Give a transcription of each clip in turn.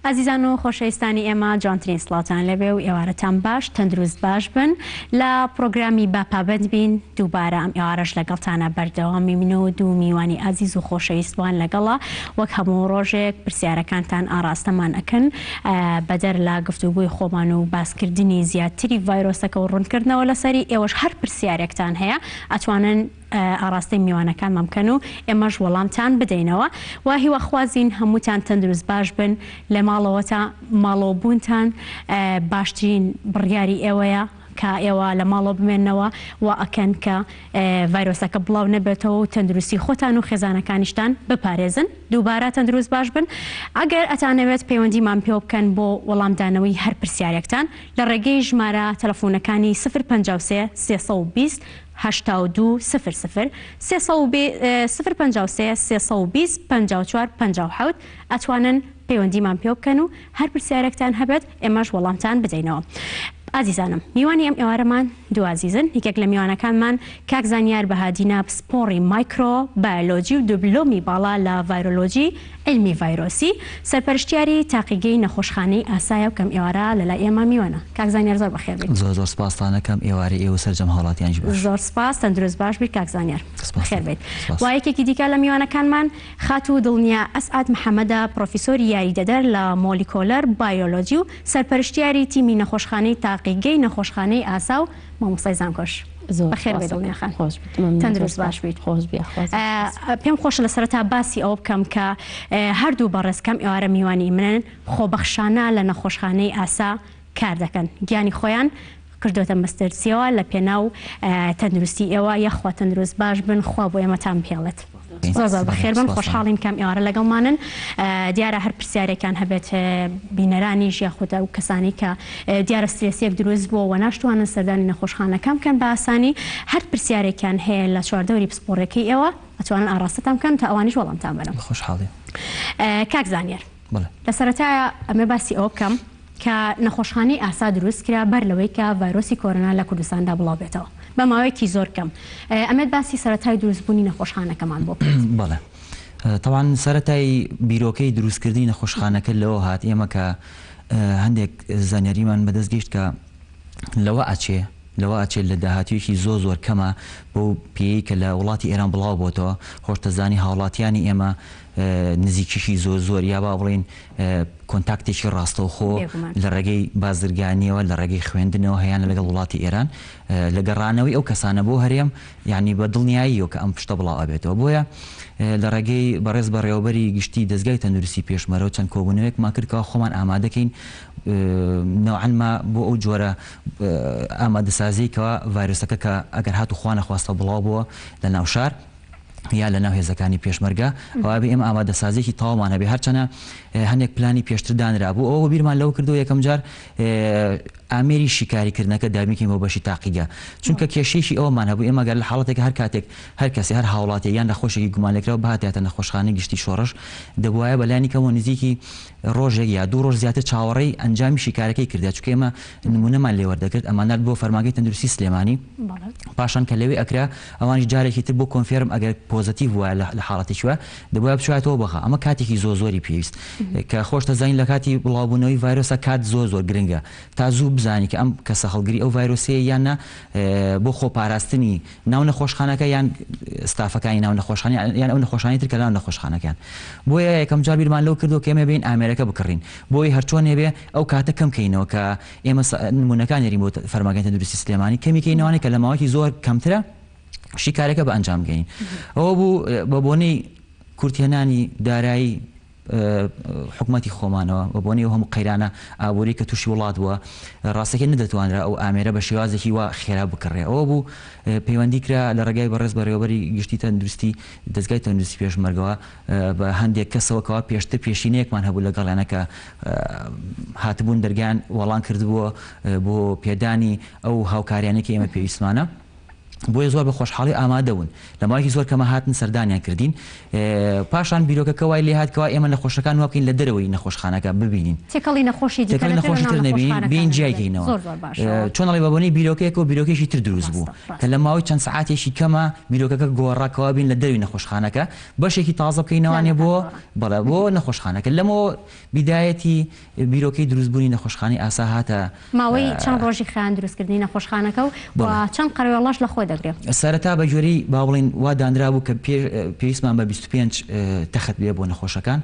عزیزان و خۆشەویستانی ئێمە جوانترین سڵاتان لەبێ و ئێوارەتان باش تەندروست باش بن لە پرۆگرامی باپابند بین دووبارە ئەم ئێوارەش لەگەڵتانە بەردەوامی منە و دوو میوانی عزیز و خۆشەویستوان لەگەڵا وەک هەموو ڕۆژێک پرسیارەکانتان ئاراستەمان ئەکەن بەدەر لە گفتوگوی خۆمان و باسکردنی زیاتری ڤایرۆسەکە و ڕوونکردنەوە لەسەری ئێوەش هەر پرسیارێکتان هەیە ئەتوانن ئاراستەی میوانەکان مەمکەن و ئێمەش وەڵامتان بدەینەوە و هیوەخوازین هەمووتان تەندروست باش بن لە ماڵەوەتە ماڵەوەبوونتان باشترین بڕیاری ئێوەیە کە ئێوە لە ماڵەوە بمێنەوە و ئەکەن کە ڤایرۆسەکە بڵاو نەبێتەوە و تەندروستی خۆتان و خێزانەکانیشتان بپارێزن دووبارە تەندروست باش بن ئەگەر ئەتانەوێت پەیوەندیمان پێ بکەن بۆ وەڵامدانەوەی هەر پرسیارێکتان لە ڕێگەی ژمارە تەلەفۆنەکانی 053 320 82 00 053 320 54 57 ئەتوانن پەیوەندیمان پێ بکەن و هەر پرسیارێکتان هەبێت ئێمەش وەڵامتان بدەینەوە. عزیزانم میوانی ئەم ئێوارەمان دوو عزیزن یەکێک لە میوانەکانمان کاک زانیار بەهادینە پسپۆڕی مایکرۆ بایۆلۆجی و دوبلۆمی باڵا لە ڤایرۆلۆجی علمی ڤایرۆسی سەرپەرشتیاری تاقیگەی نەخۆشخانەی ئاسایە و کەم ئێوارە لەلای ئێمە میوانە. کاک زانیار زۆر بەخێر بێت. زۆر سپاستانەکەم ئێوارەی ئێوە سەرجەم هاوڵاتیانجی باش. زۆر سپاس تەندروست باش بیت کاک زانیار. بەخێر بێت. و یەکێکی دیکە لە میوانەکانمان خات و دڵنیا ئەسعاد محەممەدە پرۆفیسۆری یاریدەدەر لە مۆلیکۆلەر بایۆلۆجی و سەرپەرشتیاری تیمی نەخۆشخانەی تاقیگەی نەخۆشخانەی ئاسا و مامۆستای زانکۆش. بەخێر بێت دڵنیاخان. تەندروست باش بیت. پێم خۆشە لە سەرەتا باسی ئەوە بکەم کە هەردوو بەڕێزکەم ئێوارە میوانی منن خۆبەخشانە لە نەخۆشخانەی ئاسا کار دەکەن گیانی خۆیان کردوتە مەستەرسیەوە لە پێناو تەندروستی ئێوە یەخوا تەندروست باش بن خوا بۆ ئێمەتان پێڵێت. زۆر بەخێر بن خۆشحاڵین کەم ئێوارە لەگەڵمانن دیارە هەر پرسیارێکان هەبێت بینەرانیش یاخودە و کەسانی کە دیارە سترێسیەک دروست بووە و ناشتوانن سەردانی نەخۆشخانەکان بکەن بە ئاسانی هەر پرسیارێکیان هەیە لە چواردەوری پسپۆڕەکەی ئێوە ئەتوانن ئاراستەتان بکەن تا ئەوانیش وەڵامتان بدەن. خۆشحاڵی. کاک زانیار لە سەرەتایە ئەمە باسی ئەوە بکەم کە نەخۆشخانەی ئاسا دروست کرا بەر لەوەی کە ڤایرۆسی کۆرۆنا لە کوردستاندا بڵاو بێتەوە بە ماوەیەکی زۆر کەم ئەمێت باسی سەرەتای دروستبوونی نەخۆشخانەکەمان بۆ بەڵێ تەوان سەرەتای بیرۆکەی دروستکردنی نەخۆشخانەکە لەوە هات ئێمە کە هەندێک زانیاریمان بەدەست گەیشت کە لەوە ئاچێت لە داهاتویەکی زۆر کەمە بۆ پێی کە لە وڵاتی ئێران بڵاو بۆتەوە خۆشتەزانی هاوڵاتیانی ئێمە نزیکیشی زۆر یا با بڵین کۆنتاکتێکی ڕاستەوخۆ لە ڕێگەی بازرگانیەوە لە ڕێگەی خوێندنەوە هەیەیان لەگەڵ وڵاتی ئێران لە گەڕانەوەی ئەو کەسانە بۆ هەرێم یعنی بە دڵنیاییەوە کە ئەم پشتە بڵاو ئەبێتەوە بۆیە لە ڕێگەی بەڕێز بەڕێوەبەری گشتی دەستگای تەندروستی پێشمەرەوە چەند کۆبوونەوەیەکمان کردکەوە خۆمان ئامادەکەین نەوعەنما بۆ ئەو جۆرە ئامادەسازیکەوە ڤایرۆسەکە کە ئەگەر هات و خوا نەخواستە بڵاو بووە لە ناو شار یا لە ناو هێزەکانی پێشمەرگە ئەوە ئێمە ئامادەسازیێکی تاوامان هەبێ هەرچەنە هەندێک پلانی پێشتر دانرا بوو ئەوە بیرمان لەو کردو یەکەم جار ئامێری شیکاریکردنەکە دابیکەین بۆ بەشی تاقیگە چونکە کێشەیەکی ئەومان هەبوو ئێمە گەر لە حاڵەتێک هەر کاتێک هەر کەسی هەر هاوڵاتی یان لە خۆشێکی گومانلێکراوە بهاتێتە نەخۆشخانەی گشتی شۆڕش دەبوایە بەلایەنێکەوە نزیکی ڕۆژێک یا دوو ڕۆژ زیاتر چاوەڕێی ئەنجامی شیکارەکەی کردیا چونکە ئێمە نمونەمان لێوەردەکرد ئەمانات بۆ فەرمانگەی تەندروستی سلێمانی پاشان کە لەوێ ئەکرا ئەوانی جارێکی تر بۆ کۆنفێرم ئەگەر پۆزتیڤ وایە لە حاڵەتێکوە دەبوایە بچواتەوە بەخە ئەمە کاتێکی زۆری پێویست کە خۆشتەزانین لە کاتی بڵاوبوونەوەی ڤایرۆسە کات زۆر گرنگە تا زوو بزانی کە ئەم کەسە هەڵگری ئەو ڤایرۆسەیە یانە بۆ خۆپاراستنی ناو نەخۆشخانەکە یان ستافەکانی ناو نەخۆشخانە یان ئەو نەخۆشخانەی تر کە ناو نەخۆشخانەکان بۆیە یەکەم جار بیرمان لەو کردو کە ئێمە بین ئامێرەکە بکڕین بۆی هەرچۆن هێبێ ئەو کاتە کەم کەینەوە کە ئێمە نمونونەکان یاری بۆ فەرمانگەی تەندروستی سلێمانی کەمیکەینەوەی کە لە ماوەیەکی زۆر کەمترە شیکارەکە بە ئەنجام گەین ئەوە بوو بە بۆنەی کورتێنانی دارایی حکومەتی خۆمانەوە بە بۆنەی هەموو قەیرانە ئابووری کە تووشی وڵات بووە ڕاستەکە نەدەتوانرا ئەو ئامێرە بە شێوازێکی وا خێرا بکڕێ ئەوە بوو پەیوەندی کرا لە ڕێگای بەڕێز بەڕێوەبەری گشتی تەندروستی دەستگای تەندروستی پێشمەرگەوە بە هەندێک کەسەوەکەوە پێشتر پێشینەیەکمان هەبوو لەگەڵیانە کە هاتبوون دەرگیان وەڵام کردبووە بۆ پێدانی ئەو هاوکاریانێکی ئێمە پێویستمانە بۆیە زۆر بە خۆشحاڵی ئامادەون لە ماوەیەکی زۆر کەمە هاتن سەردانیان کردین پاشان بیرۆکەکە وای لێ هاتکەوە ئێمە نەخۆشەکان وا بکەین لە دەرەوەی نەخۆشخانەکە ببینین تێکەڵی نەخۆشی تر نەبین بین جیاگەینەوە چۆن ئەڵێ بەبوونی بیرۆکەیەک و بیرۆکێکی تر دروست بوو کە لە ماوەی چەند سەعاتێکی کەمە بیرۆکەکە گۆڕاکەوە بین لە دەروی نەخۆشخانەکە بەشێکی تازە بکەینەوەیە بۆ نەخۆشخانەکە لەمەوە بیدایەتی بیرۆکەی دروستبوونی نەخۆشخانەی ئاسا هاتە ماوەی چەند ڕۆژی خایان دروستکردنی نەخۆشخانەکە و چەند قەرەوێڵەش لە خۆی دەگرێت سەرەتا بە جۆری با بڵین وا دانرا بوو کە پێویستمان بە 25 تەخت بێ بۆ نەخۆشەکان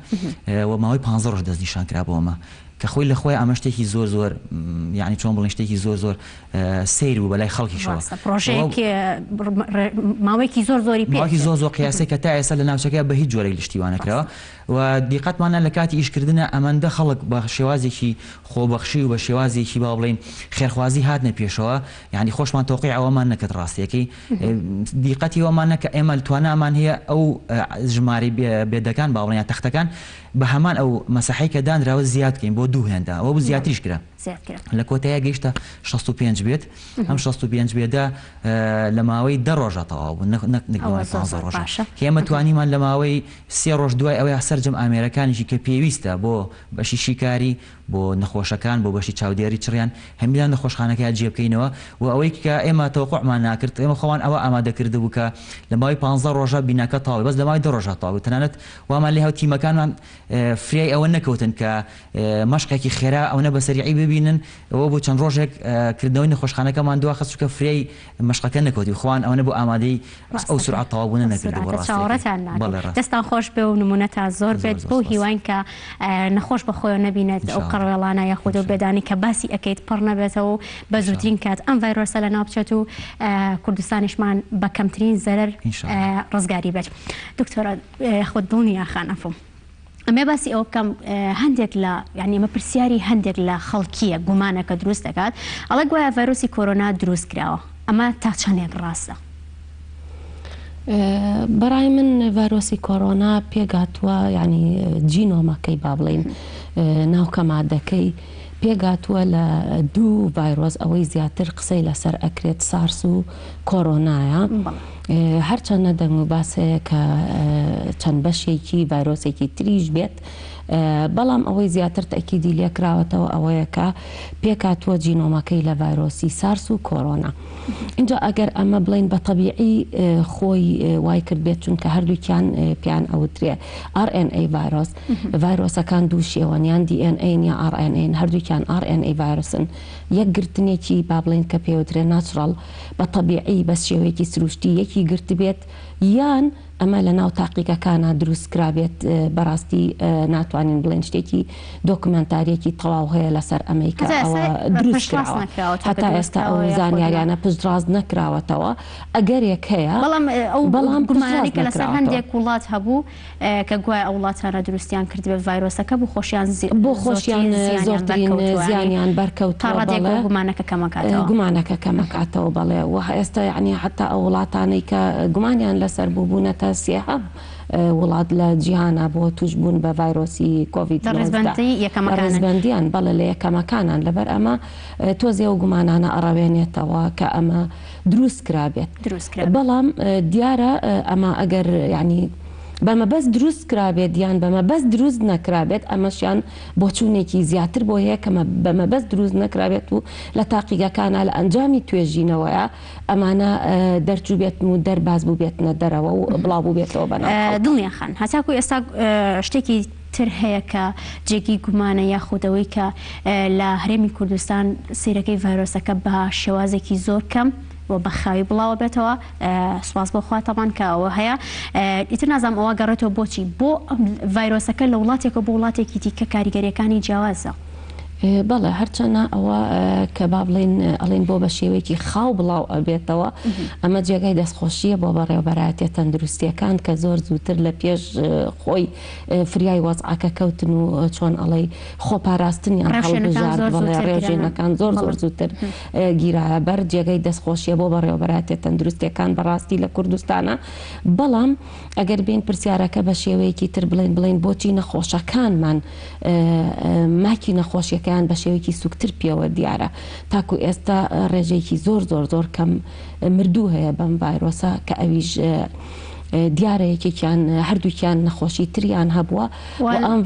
و ماوەی 15 ڕۆژ دەستنیشان کرا بۆمە کە خۆی لە خۆی ئەمە شتێکی زۆر یعنی چۆن بڵین شتێکی زۆر سیر بوو بەلای خەڵکیشەوە ماوەیەکی زۆری پێکی زۆر قیاسی کە تا ئێستا لە ناوچەکە بە هیچ جۆرەی لشتیوانەکرەوە و دیقەتمانە لە کاتی ئیشکردنە ئەمەندە خەڵک بە شێوازێکی خۆبەخشی و بە شێوازێکی با بڵین خێرخوازی هاتنە پێشەوە یعنی خۆشمان تۆقی ئەوەمان نەکرد ڕاستیەکەی دیقەتی ئەومان نەکە ئێمە توانامان هەیە ئەو ژماری بێدەکان با بڵین تەختەکان بە هەمان ئەو مەسەحەی کە دانراوە زیاد بکەین بۆ 2 هێندا ئەوە بوو زیاتریش کرا لە کۆتەیە گەیشتە 65 بێت ئەم 65 بێدا لە ماوەی 10 ڕۆژە تەواو بوو ڕۆژە ئێمە توانیمان لە ماوەی 3 ڕۆژ دوای ئەوەی سەررجەم ئامێرەکانیشی کە پێویستە بۆ بەشی شیکاری بۆ نەخۆشەکان بۆ بەشی چاودێری چڕیان هەمیان نەخۆشخانەکە جێ بکەینەوە و ئەوەی کە ئێمە تەوقعمان ناکرد ئێمە خۆمان ئەوە ئامادەکرد بوو کە لە ماوەی 15 ڕۆژە بینەکە تاوی بەس لە ماوەی 2 ڕۆژە تاوی تەنانەت وامان لێ هاو تیمەکانمان فریای ئەوە نەکەوتن کە مەشقێکی خێرا ئەوە بەسەریعی ببینن ئەوە بۆ چەند ڕۆژێک کردنەوەی نەخۆشخانەکەمان دوا خەسوکە فریای مەشقەکە نەکەوتی خوان ئەوە بۆ ئامادەی ئەو سرعەت تەواوبوون نەکردەوە دەستان خۆش بێ و نمونە تا زۆر بێت بۆ هیوان کە نەخۆش بەخۆیەوە نەبینێت ئەو قەڕێڵانە یاخود و بێدانی کە باسی ئەەکەیت پڕ نەبێتەوە بە زووترین کات ئەم ڤایرۆسە لە ناو بچێت و کوردستانیشمان بە کەمترین زەرەر ڕزگاری بێت دکتۆرە خۆت دڵنیا خانەفۆ ئەمێ باسی ئەوە بکەم هەندێک لە یعنی ئەمە پرسیاری هەندێک لە خەڵکیە گومانەکە دروست دەکات ئەڵێ گوایە ڤایرۆسی کۆرۆنا دروست کراوە ئەمە تا چەندێک ڕاستە بەڕای من ڤایرۆسی کۆرۆنا پێگاتووە ینی جینۆمەکەی با بڵین ناوکە مادەکەی پێگاتووە لە 2 ڤایرۆس ئەوەی زیاتر قسەی لەسەر ئەکرێت سارس و کۆرۆنایە هەرچەندە دەنگ و باسەیە کە چەند بەشێکی ڤایرۆسێکی تریش بێت بەڵام ئەوەی زیاتر تەکیدی لێکراوەتەوە ئەوەیە کە پێکاتووە جینۆمەکەی لە ڤایرۆسی سارس و کۆرۆنا اینجا ئەگەر ئەمە بڵین بە تەبیعی خۆی وای کرد بێت چونکە هەردووکیان پیان ئەوترێ RNA ڤایرۆس ڤایرۆسەکان دوو شێوەنیان DNA یا RNA هەردووکیان RNA ڤایرۆسن یەک گرتنێکی با بڵین کە پێوترێ ناتوڕاڵ بە تەبیعی بەس شێوەیەکی سروشتی یەکی گرت بێت یان ئەمە لە ناو تاقیقەکانە دروست کرابێت بەڕاستی ناتوانین بڵێن شتێکی دۆکومنتاریەکی تەواو هەیە لەسەر ئەمریکا ئەوە دروست کراوە هەتا ئێستا ئەو زانیاریانە پشتڕاز نەکراوەتەوە ئەگەرێک هەیە بەڵام گومانانی کە لەسەر هەندێک وڵات هەبوو کە گوای ئەو وڵاتانە دروستیان کردبێت ڤایرۆسەکە بۆ خۆشیان زۆرترین زیانیان بەرکەوتەوە گومانەکە کەمەکاتەوە بەڵێ و ئێستا یعنی حتا ئەو وڵاتانەی کە گومانیان لەسەر بووبوونەتە سێهەم وڵات لە جیهانە بۆ توش بوون بە ڤایرۆسی کۆڤید ڕێزبەندیان بەڵێ لە یەکەمەکانان لەبەر ئەمە تۆزێ و گومانانە ئەڕاوێنێتەوە کە ئەمە دروست کرابێت بەڵام دیارە ئەمە ئەگەر یعنی بەمە بەس دروست کرابێت یان بەمە بەس دروست نەکرابێت ئەمەشیان بۆ چوونێکی زیاتر بۆ هەیە کە بەمە بەس دروست نەکرابێت و لە تاقیگەکانە لە ئەنجامی توێژینەوەیە ئەمانە دەرچوو بێت و دەرباز بوو بێتنە دەرەوە و بڵاو بوو بێتەوە بەناو دڵنیا خان هەتاکو ئێستا شتێکی تر هەیە کە جێگی گومانە یاخودەوەی کە لە هەرێمی کوردستان سیرەکەی ڤایرۆسەکە بە شێوازێکی زۆر کەم بۆ بەخاوی بڵاوە بێتەوە سواز بۆ خواتەمان کە ئەوە هەیە ئیتر نازانم ئەوە گەڕێتەوە بۆچی بۆ ڤایرۆسەکە لە وڵاتێکە بۆ وڵاتێکی دیکە کاریگەریەکانی جیاوازە بەڵێ هەرچەنە ئەوە کە با بڵێن ئەڵێن بۆ بە شێوەیەکی خاو بڵاو ئەبێتەوە ئەمە جێگای دەستخۆشیە بۆ بەڕێوەبەرایەتە تەندروستیەکان کە زۆر زووتر لە پێش خۆی فریای وەزعەکە کەوتن و چۆن ئەڵێ خۆپاراستنیان هەڵبژارد بەڵێ ڕێژێنەکان زۆر زووتر گیرایە بەر جێگەی دەستخۆشیە بۆ بەڕێوەبەرایەتە تەندروستیەکان بەڕاستی لە کوردستانە بەڵام ئەگەر بین پرسیارەکە بە شێوەیەکی تر بڵێن بۆچی نەخۆشەکانمان ماکی نەخۆشیەکە ڕێژەکەیان بە شێوەیەکی سوکتتر پێوە دیارە تاکو ئێستا ڕێژەیەکی زۆر زۆر زۆر کەم مردوو هەیە بەم ڤایرۆسە کە ئەویش دیارە یەکێکیان هەردووکیان نەخۆشی تریان هەبووە ئەم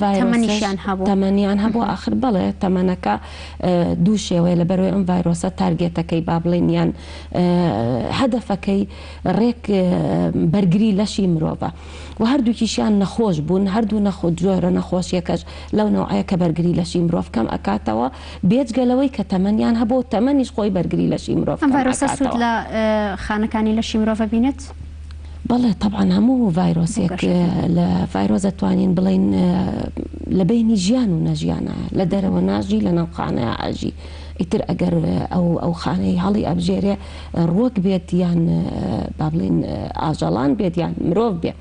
تەمەنیان هەبووە ئاخر بڵێ تەمەنەکە دوو شێوەیە لە بەرەوەی ئەم ڤایرۆسە تارگێتەکەی با بڵێنیان هەدەفەکەی ڕێک بەرگری لەشی مرۆڤە و هەردووکیشیان نەخۆش بوون هەردوو جۆرە نەخۆشیەکەش لەو نەوعەیە کە بەرگری لەشی مرۆڤ کەم ئەکاتەوە بێجگەلەوەی کە تەمەنیان هەبوو تەمەنیش خۆی بەرگری لەشی مرۆڤ ئەم ڤایرۆسە سوود لە خانەکانی لەشی مرۆڤ بینێت؟ بەڵێ طبعا هەموو ڤایرۆسێک لە ڤایرۆس دەتوانین بڵین لە بینی ژیان و نەژیانە لە دەرەوە ناژی لە ناوخانەیە ئاژی ئیتر ئەگەر ئەو خانەی هەڵی ئەبژێرێ ڕۆک بێت یان با بڵین ئاژەڵان بێت یان مرۆڤ بێ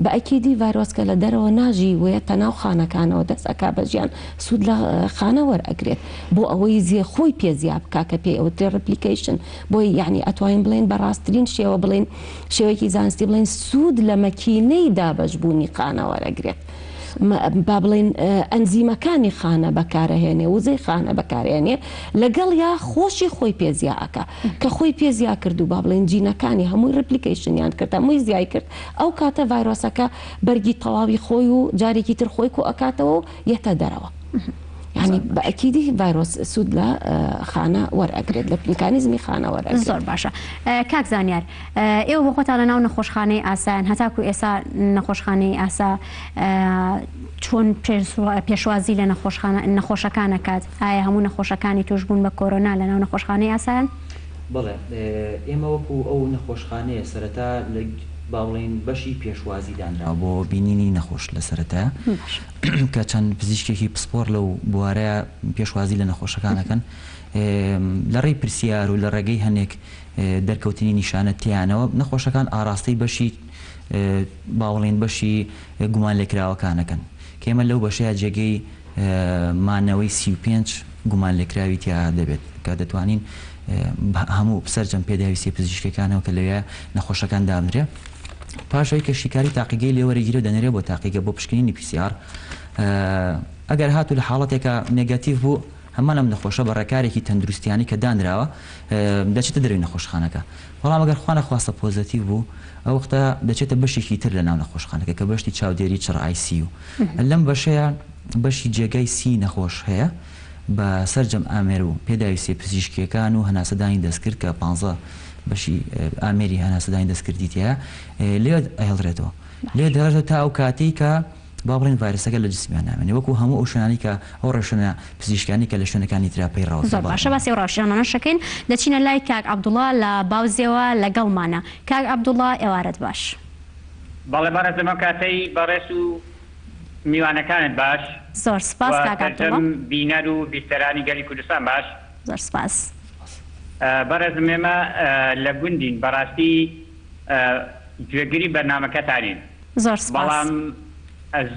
بە ئەکیدی ڤایرۆسکە لە دەرەوە ناژی وێتە ناو خانەکانەوە دەست ئەکا بە ژیان سوود لە خانە وەرئەگرێت بۆ ئەوەی خۆی پێزیاب کاکە پێ ئەوترێ ڕپلیکیشن بۆی یعنی ئەتوانین بڵین بەڕاستترین شێوە بڵین شێوەیەکی زانستی بڵین سوود لە مەکینەی دابەشبوونی خانە وەرەگرێت با بڵین ئەنزیمەکانی خانە بەکارەهێنێ وزەی خانە بەکارهێنێ لەگەڵ یا خۆشی خۆی پێزیاکە کە خۆی پێزیا کرد و با بڵین جینەکانی هەمووی ڕپلیکیشنیان کرد هەمووی زیای کرد ئەو کاتە ڤایرۆسەکە بەرگی تەواوی خۆی و جارێکی تر خۆی و ئەکاتەوە و یەتە دەرەوە يعني بأكيد فيروس سود لا خانة ورقرد لميكانيزمي خانة ورقرد زور باشا كاك زانيار إيو بخوت على ناو نخوش خاني آسان هتاكو إسا نخوش خاني آسا چون پێشوازی لە نەخۆشەکانە کات ئایا هەموو نەخۆشەکانی توش بوون بە کۆرۆنا لە ناو نەخۆشخانەی ئاسان؟ بڵێ ئێمە وەکو ئەو نەخۆشخانەیە سەرەتا لە باوڵین بەشی پێشوازی دانراوە بۆ بینینی نەخۆش لە سەرەتا کە چەند پزیشکێکی پسپۆر لەو بوارەیە پێشوازی لە نەخۆشەکانەکەن لە ڕێی پرسیار و لە ڕێگەی هەنێک دەرکەوتنی نیشانە تیانەوە نەخۆشەکان ئاراستەی بەشی باوڵین بەشی گومان لێکراوەکانەکەن کە ئێمە لەو بەشەیە جێگەی مانەوەی 35 گومان لێکراوی تیا دەبێت کە دەتوانین هەموو سەرجەم پێداویستی پزیشکەکانەوە کە لەوێ نەخۆشەکان دابنرێ پاشەوەی کە شیکاری تاقیگەی لێوەرەگیرە دەنێرێ بۆ تاقیگە بۆ پشکنینی PCR ئەگەر هاتو لە حاڵەتێکە نێگاتیڤ بوو هەمان ئەم نەخۆشە بە ڕێکارێکی تەندروستیانی کە دانراوە دەچێتە دەروی نەخۆشخانەکە بەڵام ئەگەر خوا نەخواستە پۆزیتیڤ بوو ئەو وەختە دەچێتە بەشێکی تر لە ناو نەخۆشخانەکە کە بەشتی چاودێری چڕ ICU لەم بەشەیە بەشی جێگای سی نەخۆش هەیە بە سەرجەم ئامێر و پێداویستی پزیشکیەکان و هەناسەدانی دەستکرد کە 15 بەشی ئامێری هەناسەدانی دەستکردی تەیە لێ ئەهێڵرێتەوە لێ دەڕێتەوە تا ئەو کاتی کە با بڵێن ڤایرۆسەکە لە جسمیان نامێنێ وەکو هەموو ئەو شوێنانی کە ئەو ڕێشنە پزیشکانی کە لە شوێنەکانی تراپەی ڕاوە زۆر باشە باسی ڕاوشانانە شەکەین دەچینە لای کاک عەبدوڵڵا لە باوزێەوە لەگەڵمانە کاک عەبدوڵڵا ئێوارەت باش بەڵێ بەڕێزم کاتەی بەڕێز و میوانەکانت باش زۆر سپاس کاک عەبدوڵڵا بینەر و بیستەرانی گەلی کوردستان باش زۆر سپاس بەڕێزم ئێمە لە گوندین بەڕاستی گوێگری بەرنامەکەتانین زۆر سپاس بەڵام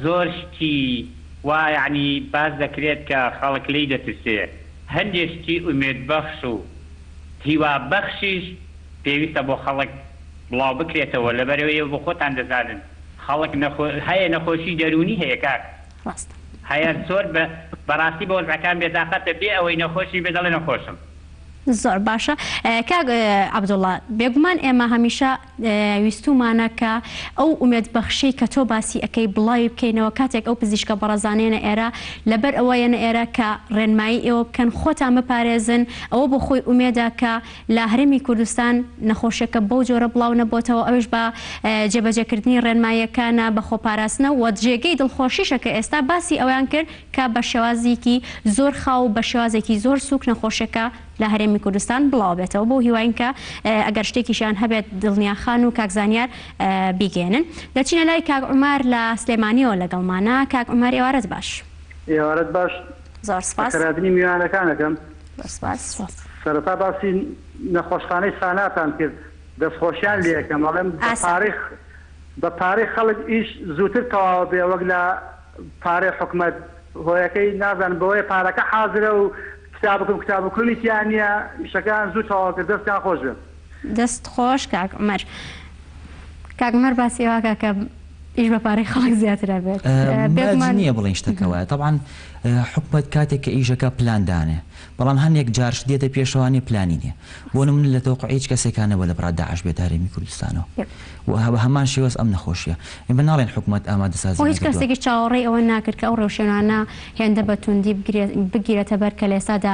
زۆر شتی وا یعنی باز دەکرێت کە خەڵک لی دەترسێ هەندێک شتی ئومێدبەخش و هیوابەخشیش پێویستە بۆ خەڵک بڵاو بکرێتەوە لەبەرەوەی بۆ خۆتان دەزانن خەڵک هەیە نەخۆشی دەرونی هەیە کاک هەیە زۆر بەڕاستی بە وەزعەکان بێداخەتە بێ ئەوەی نەخۆشی بێ دەڵێ نەخۆشم زۆر باشە کاک عەبدوڵڵا بێگومان ئێمە هەمیشە ویستومانە کە ئەو ئومێدبەخشەی کە تۆ باسی ئەەکەی بڵاوی بکەینەوە کاتێک ئەو پزیشکە بەڕێزانێنە ئێرە لەبەر ئەوەیەنە ئێرە کە ڕێنمایی ئێوە بکەن خۆتان بپارێزن ئەوە بۆ خۆی ئومێدا کە لە هەرێمی کوردستان نەخۆشیەکە بەو جۆرە بڵاو نەبووتەوە ئەوش بە جێبەجێکردنی ڕێنماییەکانە بە خۆپاراستنە و جێگەی دڵخۆشیشە کە ئێستا باسی ئەویان کرد کە بە شێوازێکی زۆر خاو بە شێوازێکی زۆر سووک نەخۆشیەکە لە هەرێمی کوردستان بڵاو بێتەوە بۆ هیواین کە ئەگەر شتێکیشیان هەبێت دڵنیاخان و کاک زانیار بیگێنن دەچینە لای کاک عومار لە سلێمانیەوە لەگەڵمانە کاک عومار ئێوارەت باش ئێوارەت باش زۆر سپاس خەراتنی میوانەکانەکەم سپاس سەرەتا باسی نەخۆشخانەی خاناتان کرد دەستخۆشیان لێکەم بەڵێم بە پارەی خەڵک ئیش زووتر تەواو بێ وەک لە پارەی حکومەت هۆیەکەی نازان بەوەی پارەکە حازرە و کتابوکردنی تیان نییە شەکان زوو تەواو کرد دەستیان خۆش بێ دەست خۆش کاک عومەر کاک عومەر باسی واکە کە ئیش بە پارەی خەڵک زیاترە بێت نییە بڵین شتەکەوە طبعاً حکومت کاتێک کە ئیژەکە پلاندانێ بەڵام هەندێک جارش دێتە پێشەوانی پلانی نیە بۆ من لە تەوقع هیچ کەسێکانەوە لە بڕات داعش بێت هەرێمی کوردستانەوە و هەمان شێوەز ئەم نەخۆشیە ئێمە ناڵێن حکومت ئامادەسازی هیچ کەسێکی چاوەڕێی ئەوە ناکرد کە ئەو ڕێوشێنانە هێندە بەتوندی بگیرێتە بەر کە لە ئێستادا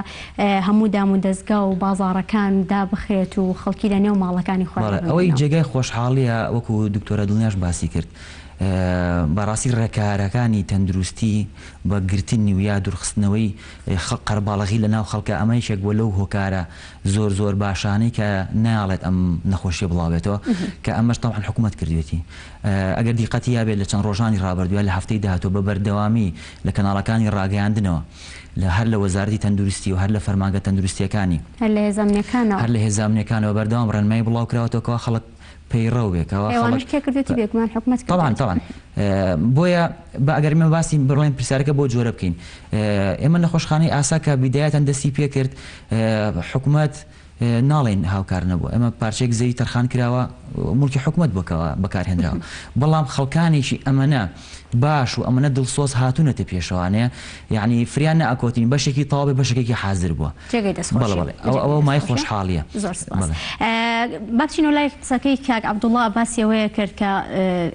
هەموو دام و دەستگا و بازاڕەکان دابخرێت و خەڵکی لە نێو ماڵەکانی خۆیان ئەوەی جێگای خۆشحاڵیە وەکو دکتۆرە دڵنیاش باسی کرد بەڕاستی ڕێکارەکانی تەندروستی بە گرتنی و یا دوورخستنەوەی قەرباڵغی لە ناو خەڵکە ئەمەیشێک بۆ لەو هۆکارە زۆر باشانەی کە ناڵێت ئەم نەخۆشیە بڵاوێتەوە کە ئەمەش تەواحن حکوومەت کردوێتی ئەگەر دیقەتی یابێت لە چەند ڕۆژانی ڕابردووە لە هەفتەی داهاتوە بە بەردەوامی لە کەناڵەکانی ڕاگەیاندنەوە هەر لە وەزارەتی تەندروستی و هەر لە فەرمانگە تەندروستیەکانی هەر لە هێزانامنەکانەوە بەردەوام ڕێنمای بڵاو کراوەتەوە خەڵک پەیڕەو بێکەوە طبعاً بۆیە بە ئەگەرمە باسی بڕێن پرسیارەکە بۆ جۆرە بکەین ئێمە نەخۆشخانەی ئاسا کە بیدایەتەن دەستی پێ کرد حکوومەت ناڵێن هاوکار نەبوو ئەمە پارچێک زەوی تەرخان کراوە مولکی حکوومەت بکەوە بەکارهێنراوە بەڵام خەڵکانێکی ئەمەنە باش و ئەمەنە دڵسۆز هاتوونەتە پێشەوانەیە یعنی فریان نەئەکۆتین بەشێکی تاوابێ بەشێکی حازر بووە ئەوە مای خۆشحاڵیە بچینەوە لای قسەکەی کاک عەبدوڵڵا باسی ئەوەیە کرد کە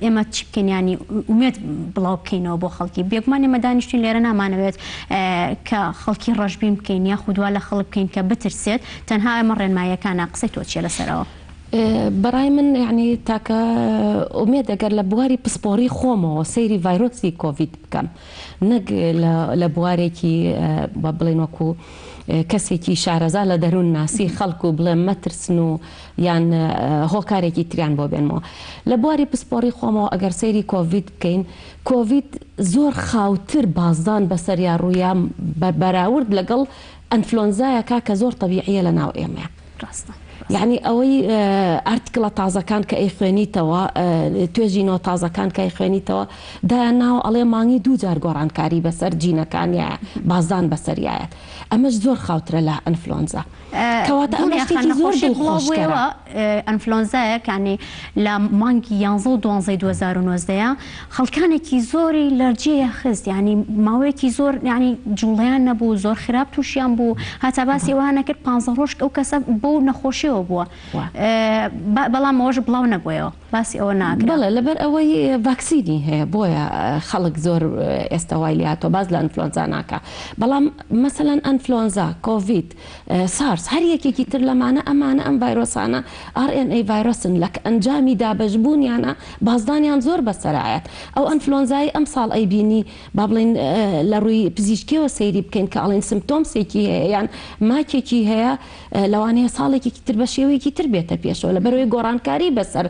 ئێمە چی بکەین ینی ومێت بڵاو بکەینەوە بۆ خەڵکی بێگومان ئێمە دانیشتین لێرە نامانەوێت کە خەڵکی ڕەشبین بکەین یاخودوا لە خەڵک بکەین کە بترسێت تەنها ئەمە ڕێنمایەکانە قسەی تۆ چیە لەسەرەوە بەڕای من یعنی تاکە ئومێد ئەگەر لە بواری پسپۆری خۆمەوە سەیری ڤایرۆسی کۆڤید بکەم نەک لە بوارێکی بڵێن وەکو کەسێکی شارەزا لە دەروون ناسی خەڵکو و بڵێ مەترسن و یان هۆکارێکی تریان بۆ بێنمەوە لە بواری پسپۆری خۆمەوە ئەگەر سەیری کۆڤید بکەین کۆڤید زۆر خاوتر بازدان بەسەریا ڕوویان بەراورد لەگەڵ ئەنفلۆنزایەکە کە زۆر طەبیعیە لە ناو ئێمە ڕاستە یعنی ئەوەی ئارتیکڵە تازەکان کە ئەی خوێنیتەوە توێژینەوە تازەکان کە ئەی خوێنیتەوە دایان ناو ئەڵێ مانگی 2 جار گۆڕانکاری بەسەر جینەکانیە بازان بەسەریایەت ئەمەش زۆر خاوترە لە ئەنفلۆنزا کەواتە ئەمە شتێکی زۆر دڵخۆشکەرە ئەنفلۆنزایە کانی لە مانگی 11 و 12 2019 خەڵکانێکی زۆری لەرجەیە خست ینی ماوەیەکی زۆر ینی جوڵیان نەبوو زۆر خراپ تووشیان بوو هەتا باسی ئەوانە کرد 15 ڕۆژ ئەو کەسە بۆ نەخۆشیەوە بووە بەڵام ئەوەش بڵاو نەبوویەوە باسی ئەوە ناکرێت بەڵێ لەبەر ئەوەی ڤاکسینی هەیە بۆیە خەڵک زۆر ئێستا وای لاتۆ باز لە ئەنفلۆنزا ناکە بەڵام مەسەلەن ئەنفلۆنزا کۆڤید سارس هەر یەکێکی تر لەمانە ئەمانە ئەم ڤایرۆسانە RNA ڤایرۆسن لە ئەنجامی دابەشبوونیانە بازدانیان زۆر بەسەرایەت ئەو ئەنفلۆنزای ئەم ساڵ ئەیبینی با بڵێن لە ڕووی پزیشکیەوە سەیری بکەین کە ئەڵێن سمپتۆمسێکی هەیە یان ماکێکی هەیە لەوانەیە ساڵێکی تر بە شێوەیەکی تر بێتە پێشەوە لە بەرەوەی گۆڕانکاری بەسەر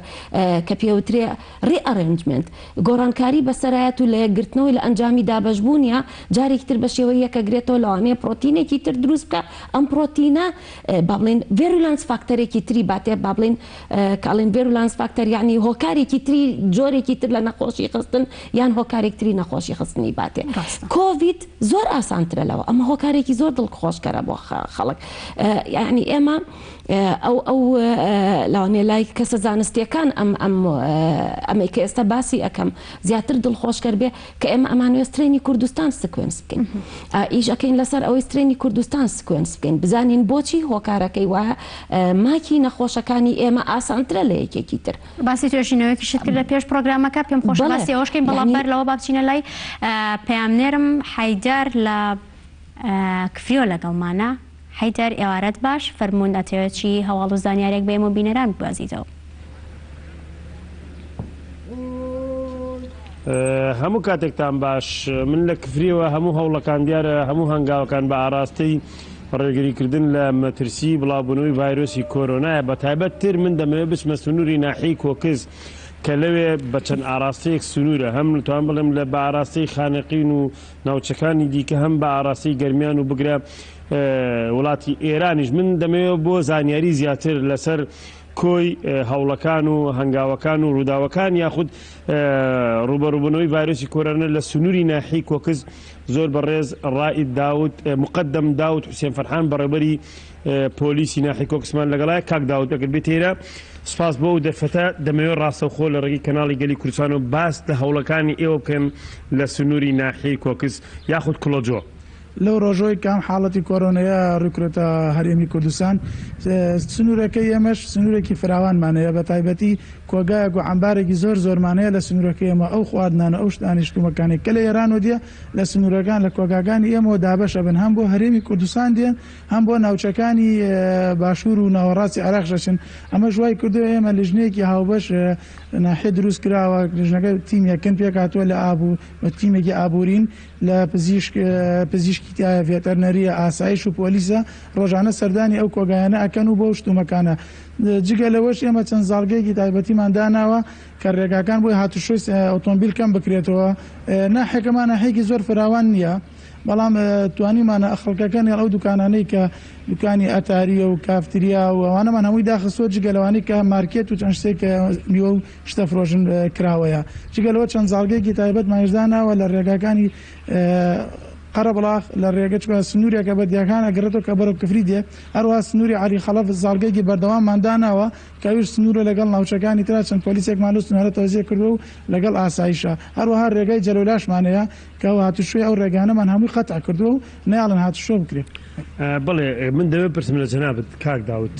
کە پێوترێ ڕیئەرێنجمنت گۆڕانکاری بەسەرایەت و لە یەکگرتنەوەی لە ئەنجامی دابەشبوونیە جارێکی تر بە شێوەیە کە گرێتەوە لەوانەیە پرۆتینێکی تر دروست بکە ئەم پرۆتینە با بڵێن ڤێرولانس فاکتەرێکی تری باتێ با بڵێن کاڵێن ڤێرولانس فاکتەر یعنی هۆکارێکی تری جۆرێکی تر لە نەخۆشی خستن یان هۆکارێک تری نەخۆشی خستنی باتێ کۆڤید زۆر ئاسانترە لەوە ئەمە هۆکارێکی زۆر دڵخۆشکەرە بۆ خەڵک یعنی ئێمە ئەو لاوانێ لای کەسە زانستیەکان ئەمەی کە ئێستا باسی ئەەکەم زیاتر دڵخۆشکەر بێ کە ئێمە ئەمانوێ سترێنی کوردستان سکوێنس بکەین ئیش ئەەکەین لەسەر ئەوەی سترێنی کوردستان سکوێنس بکەین بزانین بۆچی هۆکارەکەی وایە ماکی نەخۆشەکانی ئێمە ئاسانترە لە یەکێکی تر باسی توێژینەوەیکی شت کرد لە پێش پرۆگرامەکە پێم خۆش باسی ئەوەشکەین بەڵام بەر لەوە با بچینە لای پەیامنێرم حەیدار لە کفریۆ لەگەڵمانە حەیدار ئێوارەت باش فەرموون ئەتەوێت چی هەواڵ و زانیارێک بێم و بینەران ببازیتەوە هەموو کاتێکتان باش من لە کفریەوە هەموو هەوڵەکان دیارە هەموو هەنگاوەکان بە ئاراستەی ڕێگریکردن لە مەترسی بڵاوبوونەوەی ڤایرۆسی کۆرۆنایە بە تایبەت تر من دەمەوێت بچمە سنووری ناحیەی کۆکز کە لەوێ بە چەند ئاراستەیەک سنوورە هەم توان بڵێم لە بە ئاراستەی خانەقین و ناوچەکانی دیکە هەم بە ئاراستەی گەرمیان و بگرە وڵاتی ئێرانیش من دەمەوێت بۆ زانیاری زیاتر لەسەر کۆی هەوڵەکان و هەنگاوەکان و ڕووداوەکان یاخود ڕوبەڕووبوونەوەی ڤایرۆسی کۆرۆنا لە سنووری ناحیەی کۆکز زۆر بەڕێز ڕائید داود مقدم داود حوسێن فەرحان بەڕێبەری پۆلیسی ناحیەی کۆکسمان لەگەڵای کاک داود دەکرد بێتێرە سپاس بۆ دەرفەتە دەمەوێت ڕاستەوخۆ لە ڕێگەی کەناڵی گەلی کوردستان و باس لە هەوڵەکانی ئێوە بکەن لە سنووری ناحیەی کۆکز یاخود کڵۆجۆ لەو ڕۆژۆی کام حاڵەتی کۆرۆنەیە ڕووکرێتە هەرێمی کوردستان سنوورەکەی ئێمەش سنوورێکی فراوانمانەیە بە تایبەتی کۆگایەک و عەمبارێکی زۆرمانەیە لە سنوورەکەی ئێمە ئەو خواردنانە ئەو دانیشتومەکانی کە لە ئێران و دیە لە سنوورەکان لە کۆگاکانی ئێمەوە دابەشە بن هەم بۆ هەرێمی کوردستان دێن هەم بۆ ناوچەکانی باشوور و ناوەڕاستی عێراق شەچن ئەمە ژوای کردو ئێمە لیژنەیەکی هاوبەش ناحیە دروست کراوە لیژنەکە تیمێکن پێک هاتووە لە ئابوو بە تیمێکی ئابوورین لە پزیشکی تایە ڤێتەرنەریە ئاسایش و پۆلیسە ڕۆژانە سەردانی ئەو کۆگایانە ئەکەن و بۆ شتومەکانە جگە لەوەش ئێمە چەند زاڵگەیەکی تایبەتیمان داناوە کە ڕێگاکان بۆی هاتوشۆی ئۆتۆمبیل کەم بکرێتەوە ناحێکەمان ناحێکی زۆر فراوان نییە بەڵام توانیمانە ئەخڵکەکان ئەو دوکانانەی کە دوکانی ئەتاریە و کافتریا و ئەوانەمان هەمووی داخستۆ جگەلەوانی کە مارکێت و چەند شتێک نیوە و شتە فرۆژن کراوەیە جگەلەوە چەند زاڵگەیەکی تایبەت ماژداناوە لە ڕێگاکانی قەرە بڵاخ لە ڕێگەچکە سنوورێکە بە دیاکان ئەگەڕێتەوە کە بەرەو کفری دێ هەروە سنووری علی خەڵەف زاڵگەیەکی بەردەواممانداناوە کەویش سنوورە لەگەڵ ناوچەکانی ترا چەند پۆلیسێکمان لە سنوورە تەوزیە کردو و لەگەڵ ئاسایشە هەروەها ڕێگای جەلولاشمانەیە کە هاتوشوی ئەو ڕێگانەمان هەمووی خەتع کردو و نەیاڵن هاتوشۆ بکرێت بڵێ من دەوێت پرسم لە جەنابەت کاک داوت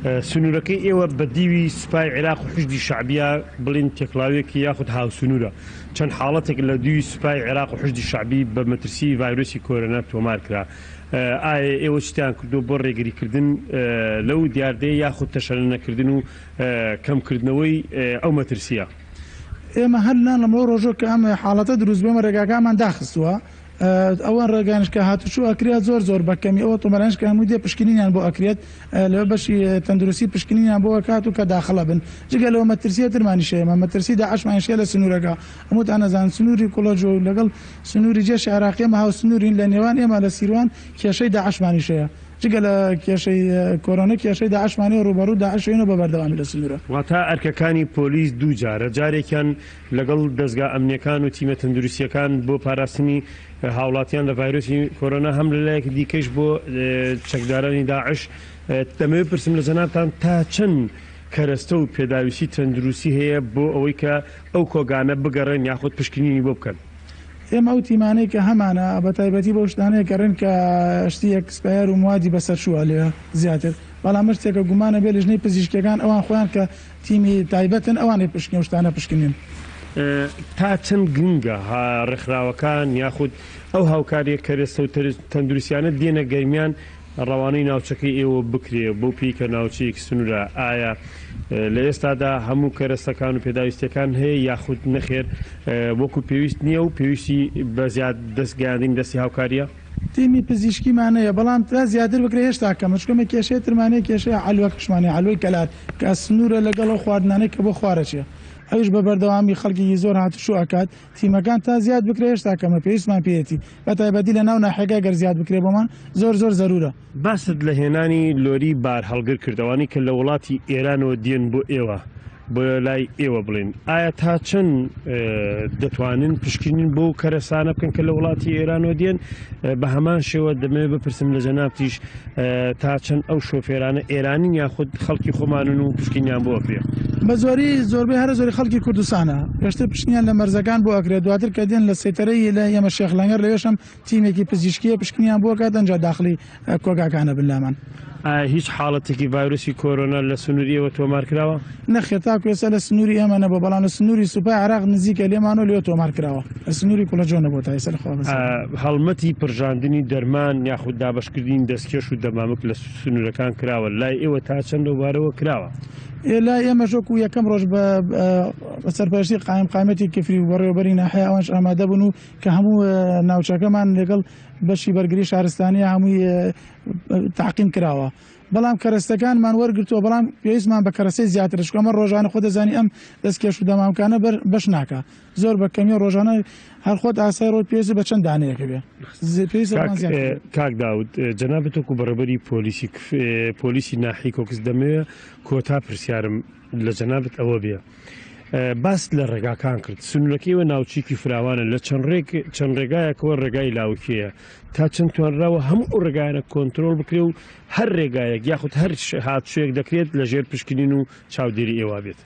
سنوورەکەی ئێوە بە دیوی سوپای عێراق و حشدی شعبیە بڵین تێکڵاوێکی یاخود هاوسنوورە چەند حاڵەتێک لە دوی سوپای عێراق و حشدی شعبی بە مەترسی ڤایرۆسی کۆرۆنا تۆمار کرا ئایا ئێوە شتیان کردو بۆ ڕێگریکردن لەو دیاردەیە یاخود تەشەنە نەکردن و کەمکردنەوەی ئەو مەترسیە ئێمە هەرنان لەمەوە ڕۆژۆ کە ئەم حاڵەتە دروست بێمە ڕێگاکانمان داخستووە ئەوان ڕێگانش کە هاتوچوو ئەکرێت زۆر بەکەمی ئەوە تۆمەرانش کە هەموو دێ پشکنینیان بۆ ئەکرێت لەوە بەشی تەندروستی پشکنینیان بۆ کات و کە داخڵە بن جگە لەوە مەترسیە ترمانیشەیە مەترسی داعشمانشێ لە سنوورەکە هەموو ئەنەزان سنووری کوڵەجۆ و لەگەڵ سنووری جێشی عێراقیمە هاو سنوورین لە نێوان ئێمە لە سیروان کێشەی داعشمانیشەیە جگە لە کێشەی کۆرۆنا کێشەی داعشمانی ڕوبەڕوو داعشێنە بە بەردەوامی لە سنوورە واتە ئەرکەکانی پۆلیس دوو جارە جارێکیان لەگەڵ دەستگا ئەمنیەکان و تیمە تەندروستیەکان بۆ پاراستنی هاوڵاتیان لە ڤایرۆسی کۆرۆنا هەم لەلایەک دیکەش بۆ چەکدارانی داعش دەمەوێت پرسم لە جەنابتان تا چەند کەرەستە و پێداویستی تەندروستی هەیە بۆ ئەوەی کە ئەو کۆگانە بگەڕێن یاخود پشکنینی بۆ بکەن ئێمە ئەو تیمانەی کە هەمانە بە تایبەتی بۆ شتانەیە کەڕێن کە شتیەک سپایار و موادی بەسەر شووە لێ زیاتر بەڵام شتێکە گومانە بێ لە ژنەی پزیشکەکان ئەوان خۆیان کە تیمی تایبەتن ئەوانەی پشکنی شتانە پشکنین تا چەند گرنگە ڕێکخراوەکان یاخود ئەو هاوکاریە کەرێستە و تەندروستیانە دێنە گەرمیان ڕەوانەی ناوچەکەی ئێوە بکرێ بۆ پیکە ناوچەیەک سنوورە ئایا لە ئێستادا هەموو کەرەستەکان و پێداویستەکان هەیە یاخود نەخێر وەکو پێویست نییە و پێویستی بە زیاد دەستگاندین دەستی هاوکاریە تیمی پزیشکیمانەیە بەڵام تا زیاتر بکرێ هێشتا کەمە چکەمە کێشەیە ترمانەیە کێشەیە عەلوە کشمانێ عەلوەی کەلار کە سنوورە لەگەڵ ئەو خواردنانەی کە بۆ خوارەچێ ئەوش بە بەردەوامی خەڵکی زۆر هاتوشو ئەکات تیمەکان تا زیاد بکرێ هێشتا کەمە پێویستمان پێێتی بە تایبەتی لە ناو ناحێگا گەر زیاد بکرێ بۆمان زۆر زەرورە باست لە هێنانی لۆری بار هەڵگر کردوانی کە لە وڵاتی ئێرانەوە دێن بۆ ئێوە بۆ لای ئێوە بڵێن ئایا تا چەند دەتوانن پشکنین بۆ کەرەسانە بکەن کە لە وڵاتی ئێرانەوە دێن بە هەمان شێوە دەمەوێت بپرسم لە جەنابتیش تا چەند ئەو شۆفێرانە ئێرانین یاخود خەڵکی خۆمانن و پشکنیان بۆ ئەکرێ بە زۆری زۆربەی هەر زۆری خەڵکی کوردستانە پێشتر پشکنیان لە مەرزەکان بۆ ئەکرێت دواتر کە دێن لە سەیتەرەی لە ئێمە شێخ لەنگەر لەوێشم تیمێکی پزیشکیە پشکنیان بۆ کات ئەنجا داخلی کۆگاکانە بنلامان هیچ حاڵەتێکی ڤایرۆسی کۆرۆنا لە سنووریەوە تۆمار کراوە نەخێت تا کوێسە لە سنووری ئێمە نەبوو بەڵام لە سنووری سوپای عێراق نزیکە لێمان و لێ تۆمار کراوە لە سنووری کوڵەجۆ نەبوو تا ئێستا هەڵمەتی پرژاندنی دەرمان یاخود دابشکردنی دەستکێش و دەمامک لە سنوورەکان کراوە لای ئێوە تا چەند وارەوە کراوە لا ئێمە ژۆک و یەکەم ڕۆژ بە سەرپەرشتی قایمەتی کفری و بەڕێوەبەری ناحەیە ئەوانش ئامادە بوون و کە هەموو ناوچەکەمان لەگەڵ بەشی بەرگری شارستانیە هەمووی تعقیم کراوە بەڵام کەرەستەکانمان وەرگرتووە بەڵام پێویستمان بە کەرەسەی زیاتر شکۆمە ڕۆژانە خۆ دەزانی ئەم دەستکێش و دەمامکانە بەش ناکە زۆر بە کەمی ڕۆژانە هەر خۆت ئاسای ڕۆ پێویست بە چەند دانەیەکە بێ کاک داود جەنابەت وەکو بەڕێبەری پۆلیسی ناحی کۆکس دەمەوێت کۆتا پرسیارم لە جەنابەت ئەوە بێ باست لە ڕێگاکان کرد سنوورەکەیەوە ناوچیکی فراوانە لە چەند ڕێگایەکەوە ڕێگای لاوکیەیە تا چەند توانراوە هەموو ڕێگایانە کۆنتترۆل بکرێ و هەر ڕێگایەک یاخود هەر هاتشوێک دەکرێت لە ژێر پشکنین و چاودێری ئێوە بێت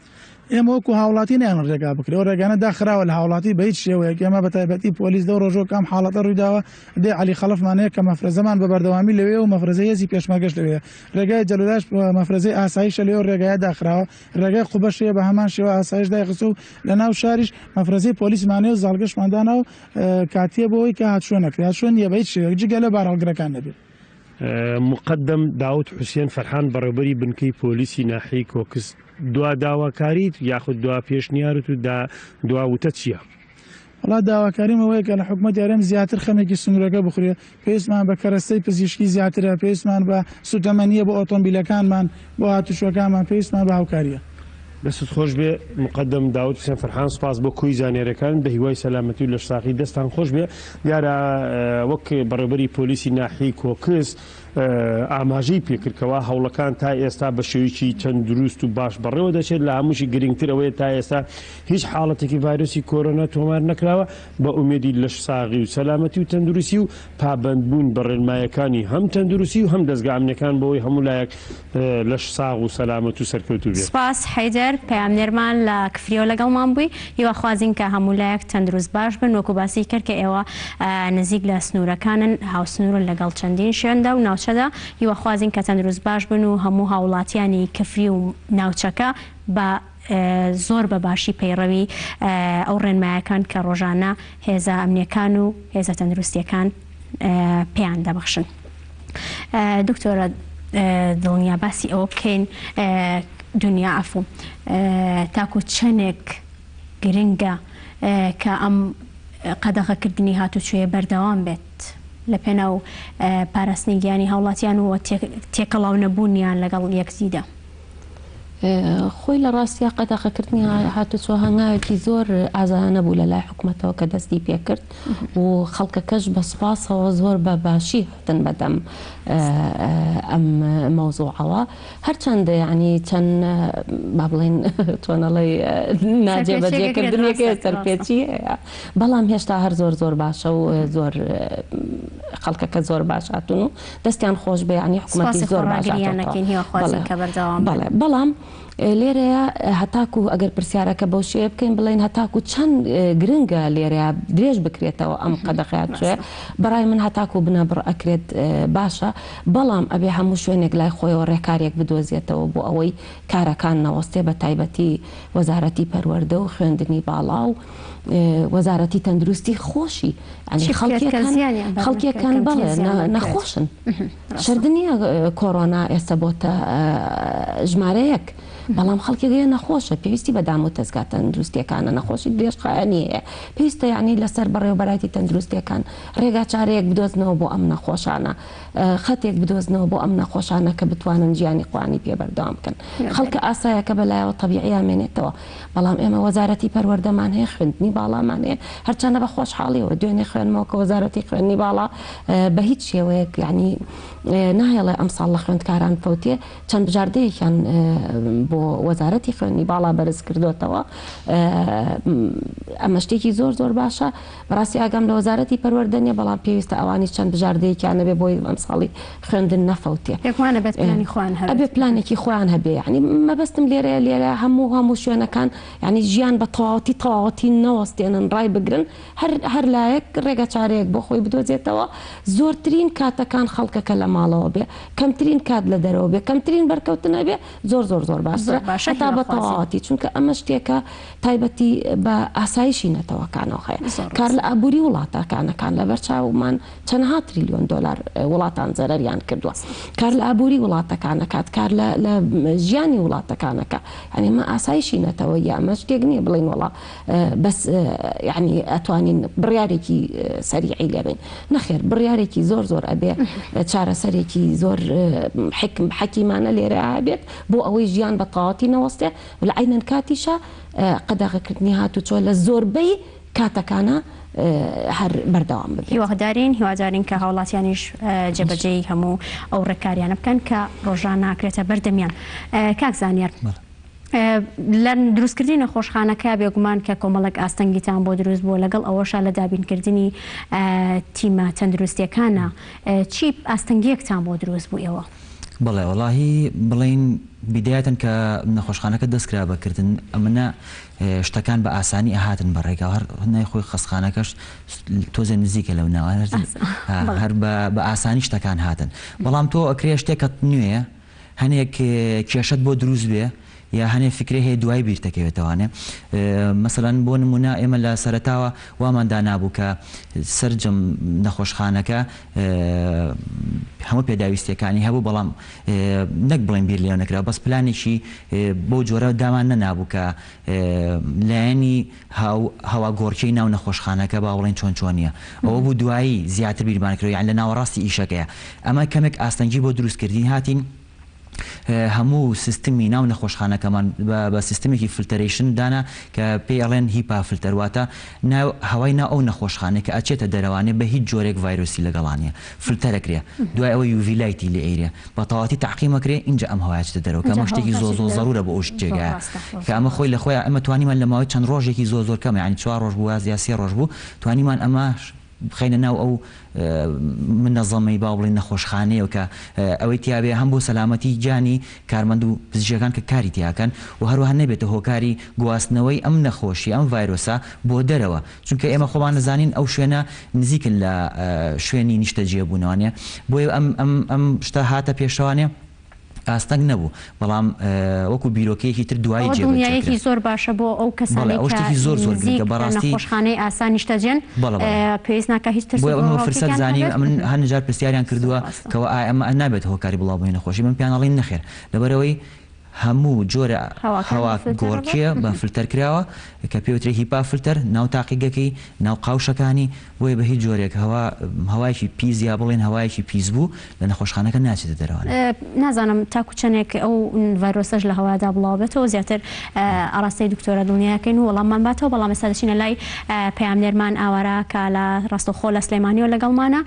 ئێمە وەکو هاوڵاتی نیان ڕێگا بکرێەوە ڕێگانە داخراوە لە هاوڵاتی بە هیچ شێوەیەک ئێمە بە تایبەتی پۆلیس دە ڕۆژۆ کام حاڵەتە ڕوویداوە دێ علی خەڵفمانەیە کە مەفرەزەمان بە بەردەوامی لەوێ و مەفرەزەی هێزی پێشمەرگەشت لەوێ ڕێگای جەلوداش مەفرەزەی ئاساییشە لێەوە ڕێگایە داخراوە ڕێگای خوبەشەیە بە هەمان شێوە ئاسایش دایخست و لە ناو شاریش مەفرەزەی پۆلیسمانەیە و زاڵگەشماندانا و کاتیە بۆەوەی کە هاتشوە نەکرێت هاتشوە نیە بە هیچ شێوەیەک جگە لە بارهەڵگرەکان نەبێت. مقدم داوت حوسێن فەرحان بەڕێوەبەری بنکەی پۆلیسی ناحیەی کۆکس دوا داواکاریت یاخود دوا پێشنیارت و دواوتە چییە؟ وڵات داواکاریمەوەی کە لە حکومەت یارێم زیاتر خەمێکی سنوورەکە بخورێ پێویستمان بە کەرەستەی پزیشکی زیاترە پێویستمان بە سوتەمەنیە بۆ ئۆتۆمبیلەکانمان بۆ هاتوشەکانمان پێویستمان بە هاوکاریە. دەست خۆش بێ مقدم داوت حوسێن فەرحان سپاس بۆ کوی زانێرەکان بە هیوای سەلامەتی و لە شتاقی دەستان خۆش بێ دیارە وەک بەڕێوەبەری پۆلیسی ناحیەی کۆکس ئاماژەی پێکردکەوە هەوڵەکان تا ئێستا بە شێوەیەکی چەند دروست و باش بەڕێوە دەچێت لە هەمووشی گرنگتر ئەوەیە تا ئێستا هیچ حاڵەتێکی ڤایرۆسی کۆرۆنا تۆمار نەکراوە بە ئومێدی لە ساغی و سەلامەتی و تەندروستی و پابەندبوون بە ڕێنمایەکانی هەم تەندروستی و هەم دەستگا ئەمنیەکان بەوەی هەموو لایەک لەش ساغ و سەلامەت و سەرکەوتوو بێت. سپاس حەیدەر پەیامنێرمان لە کفریەوە لەگەڵمان بووی هیواخوازین کە هەموو لایەک تەندروست باش بن وەکو باسی کرد کە ئێوە نزیک لە سنوورەکانن هاوسنوورن لەگەڵ چەندین شوێندا و ناوچەدا هیواخوازین کە تەندروست باش بن و هەموو هاوڵاتیانی کفری و ناوچەکە بە زۆر بە باشی پەیڕەوی ئەو ڕێنمایەکان کە ڕۆژانە هێزە ئەمنیەکان و هێزە تەندروستیەکان پێیان دەبەخشن. دکتۆرە دڵنیا باسی ئەوە بکەین دنیا ئەفو تاکو چەندێک گرنگە کە ئەم قەدەغەکردنی هاتوچوێ بەردەوام بێت لە پێناو پاراستنی گیانی هاوڵاتیان و تێکەڵاو نەبوونیان لەگەڵ یەکزیدا. خۆی لە ڕاستیا قەدەغەکردنی هاتوچۆ هەنگاوێکی زۆر ئازانە بوو لە لای حکوومەتەوە کە دەستی پێکرد و خەڵکەکەش بە سوپاسەوە زۆر بە باشی هاتن بەدەم ئەم مەوزوعەوە هەرچەندە ینی چەند با بڵێن تۆنەڵی ناجێبەجێکردنێکی سەرپێچی هەیە بەڵام هێشتا هەر زۆر باشە و زۆر خەڵکەکە زۆر باش هاتون و دەستیان خۆش بێ ینی حکوومەتی زۆر بەڵام لێرەیە هەتاکو ئەگەر پرسیارەکە بەو شێ بکەین بڵێن هەتاکو چەند گرنگە لێرەیە درێژ بکرێتەوە ئەم قەدەغەیە توێ بەڕای من هەتاکو بنەبڕ ئەکرێت باشە بەڵام ئەبێ هەموو شوێنێک لای خۆیەوە ڕێکارێک بدۆزیێتەوە بۆ ئەوەی کارەکان نەوەستێ بە تایبەتی وەزارەتی پەروەردە و خوێندنی باڵا و وەزارەتی تەندروستی خۆشی خەڵکیەکان بڵێ نەخۆشن شردنیە کۆڕۆنا ئێستا بۆتە ژمارەیەک بەڵام خەڵکیگەیە نەخۆشە پێویستی بە دام و تەزگا تەندروستیەکانە نەخۆشی درێژخایەنیە پێویستە یعنی لەسەر بەڕێوەبەرایەتی تەندروستیەکان ڕێگا چارەیەک بدۆزنەوە بۆ ئەم نەخۆشانە خەتێک بدۆزنەوە بۆ ئەم نەخۆشانە کە بتوانن ژیانی خوانی پێ بەردەوام بکەن خەڵکە ئاسایەکە بەلایەوە تەبیعیە مێنێتەوە بەڵام ئێمە وەزارەتی پەروەردەمان هەیە خوێندنی باڵامان هەیە هەرچەندە بە خۆشحاڵیەوە دوێنێ خوێنمەوە کە وەزارەتی خوێندنی باڵا بە هیچ شێوەیەک یعنی نایەڵێ ئەمساڵ لە خوێندکاران فەوتێ چەند بژاردەیەکیان بۆ وەزارەتی خوێندنی باڵا بەرز کردوتەوە ئەمە شتێکی زۆر باشە بەڕاستی ئاگام لە وەزارەتی پەروەردەنیە بەڵام پێویستە ئەوانی چەند بژاردەیەکیانە بێ بۆی ئەمساڵی خوێندن نەفەوتێ ئەبێ پلانێکی خۆیان هەبێ ینی مەبەستم لێرە هەموو شوێنەکان ینی ژیان بە تەواوەتی نەوەستێنن ڕای بگرن هەر لایەک ڕێگە چارەیەک بۆ خۆی بدۆزێتەوە زۆرترین کاتەکان خەڵکەکە لە ماڵەوە بێ کەمترین کات لە دەرەوە بێ کەمترین بەرکەوتنە بێ زۆر باشترە هەتا بە تەواوەتی چونکە ئەمە شتێکە تایبەتی بە ئاسایشی نەتەوەکانەوە هەیە کار لە ئابووری وڵاتەکانەکان لە بەرچاومان چەندها تریلیۆن دۆلار وڵاتان زەرەریان کردووە کار لە ئابووری وڵاتەکانەکات کار لە ژیانی وڵاتەکانەکە ینی مە ئاسایشی نەتەوە یا ئەمە شتێک نییە بڵین وڵا بەس ینی ئەتوانین بڕیارێکی سەریعی لێبین نەخێر بڕیارێکی زۆر ئەبێ چارەسەرێکی زۆر حەکیمانە لێرە بێت بۆ ئەوەی ژیان بە تەواوەتی نەوەستێ لە عینەن کاتیشە قەدەغەکردنی هاتوچۆ لە زۆربەی کاتەکانە هەر بەردەوام بێت هیوادارین کە هاوڵاتیانیش جێبەجێی هەموو ئەو ڕێکاریانە بکەن کە ڕۆژان ناکرێتە بەردەمیان کاک زانیار لە دروستکردنی نەخۆشخانەکە بێگومان کە کۆمەڵک ئاستەنگیتان بۆ دروست بووە لەگەڵ ئەوەشە لە دابینکردنی تیمە تەندروستیەکانە چی ئاستەنگیەکتان بۆ دروست بوو ئێوە؟ بەڵێ وەڵاهی بڵین بیدایەتەن کە نەخۆشخانەکە دەستکرا بەکردن ئەمنە شتەکان بە ئاسانی ئەهاتن بەڕێکا هەر هەنای خۆی خەسخانەکەش تۆزە نزیکە لەو ناوان هەر بە ئاسانی شتەکان هاتن بەڵام تۆ ئەکرێ شتێکت نوێە هەنێک کێشت بۆ دروست بێ یا هەنێ فکرێ هەیە دوای بیرتەکەوێتەوانێ مەسەلاً بۆ نمونە ئێمە لە سەرەتاوە واماندا نابوو کە سەرجەم نەخۆشخانەکە هەموو پێداویستیەکانی هەبوو بەڵام نەک بڵێن بیر لێو نەکرا بەس پلانێکی بۆ جۆرە دامان نەنابوو کە لایەنی هەوا گۆڕکەی ناو نەخۆشخانەکە با بڵێن چۆن چۆنیە ئەوە بوو دوایی زیاتر بیرمانکرەوە یان لە ناوەڕاستی ئیشەکەیە ئەمە کەمێک ئاستەنگی بۆ دروستکردی هاتین هەموو سیستمی ناو نەخۆشخانەکەمان بە سیستمێکی فلتەرێشن دانا کە پێی ئەڵێن هیپا فلتەرواتە هەوای ناو ئەو نەخۆشخانەیە کە ئەچێتە دەرەوانێ بە هیچ جۆرێک ڤایرۆسی لەگەڵانیە فلتەرەکرێ دوای ئەوە UV لایتی لە ئێرێ بە تەواتی تعقیمەکرێ اینجا ئەم هەوایەتە دەرەوە کە ئەمە شتێکی زۆر زەڕورە بە ئەو جێگایە کە ئەمە خۆی لە خۆیان ئەمە توانیمان لە ماوەی چەند ڕۆژێکی زۆر کەم یعنی 4 ڕۆژ بوو یا 3 ڕۆژ بوو توانیمان ئەمە بخەینە ناو ئەو منەظەمەی با بڵێن نەخۆشخانەیە کە ئەوەی تیاابێ هەم بۆ سەلامەتی گیانی کارمەند و پزیشکەکان کە کاری تیاکەن و هەروەها نەبێتە هۆکاری گواستنەوەی ئەم نەخۆشی ئەم ڤایرۆسە بۆ دەرەوە چونکە ئێمە خۆمان نەزانین ئەو شوێنە نزیکن لە شوێنی نیشتە جێبوونەوەنێ بۆیە ئەم شتە هاتە پێشەوانێ ئاستەنگ نەبوو بەڵام وەکو بیرۆکەیەکی تر دوایی جێبوونیایەکی زۆر باشە بۆ ئەو کەسانی زۆر بەڕاستی خۆشخانەی ئاسانیشتەجێن پێویست ناکە هیچ فرسەت زانی من هەنجار پرسیاریان کردووە کەەوە ئەمە نابێت هۆکاری بڵاوبووی نەخۆشی من پیانەڵین نەخێر لەبەرەوەی هەموو جۆرە هەوا گۆڕکیە بە فلتەر کراوە کە پێوتری هیپا فلتەر ناو تاقیگەکەی ناو قاوشەکانی بۆیە بە هیچ جۆرێک هەوایکی پیز یا بڵێن هەوایکی پیس بوو لە نەخۆشخانەکە ناچێتە دەرەوە نازانم تاکو چەندێک ئەو ڤایرۆسەش لە هەوادا بڵاوبێتەوە زیاتر ئاڕاستەی دکتۆرە دڵنیاکەین و وەڵاممان باتەوە بەڵام ئێستا دەچینە لای پەیامنێرمان ئاوارە کە لە ڕاستەوخۆ لە سلێمانیەوە لەگەڵمانە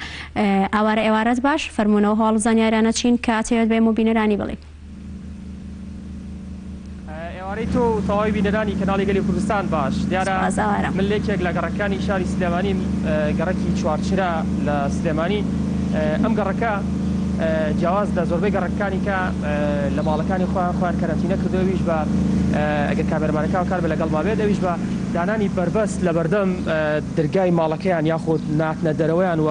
ئاوارە ئێوارەت باش فەرمونەوە هەواڵ زانیاریانە چین کە ئەتەوێت بێ مۆبینەرانی بڵێ تۆ تەواوی بینەرانی کەناڵی گەلی کوردستان باش دیارە من لێکێک لە گەڕەکانی شاری سلێمانی گەڕەکی چوارچرا لە سلێمانی ئەم گەڕەکە جیاواز لە زۆربەی گەڕەکانی کە لە ماڵەکانی خۆیان کەرەنتینە کردوویش بە ئەگەر کامێرەمانەکە کار بە لەگەڵ مابێت ئەویش بە دانانی بربەست لە بەردەم دەرگای ماڵەکەیان یاخود ناتنە دەرەوەیان و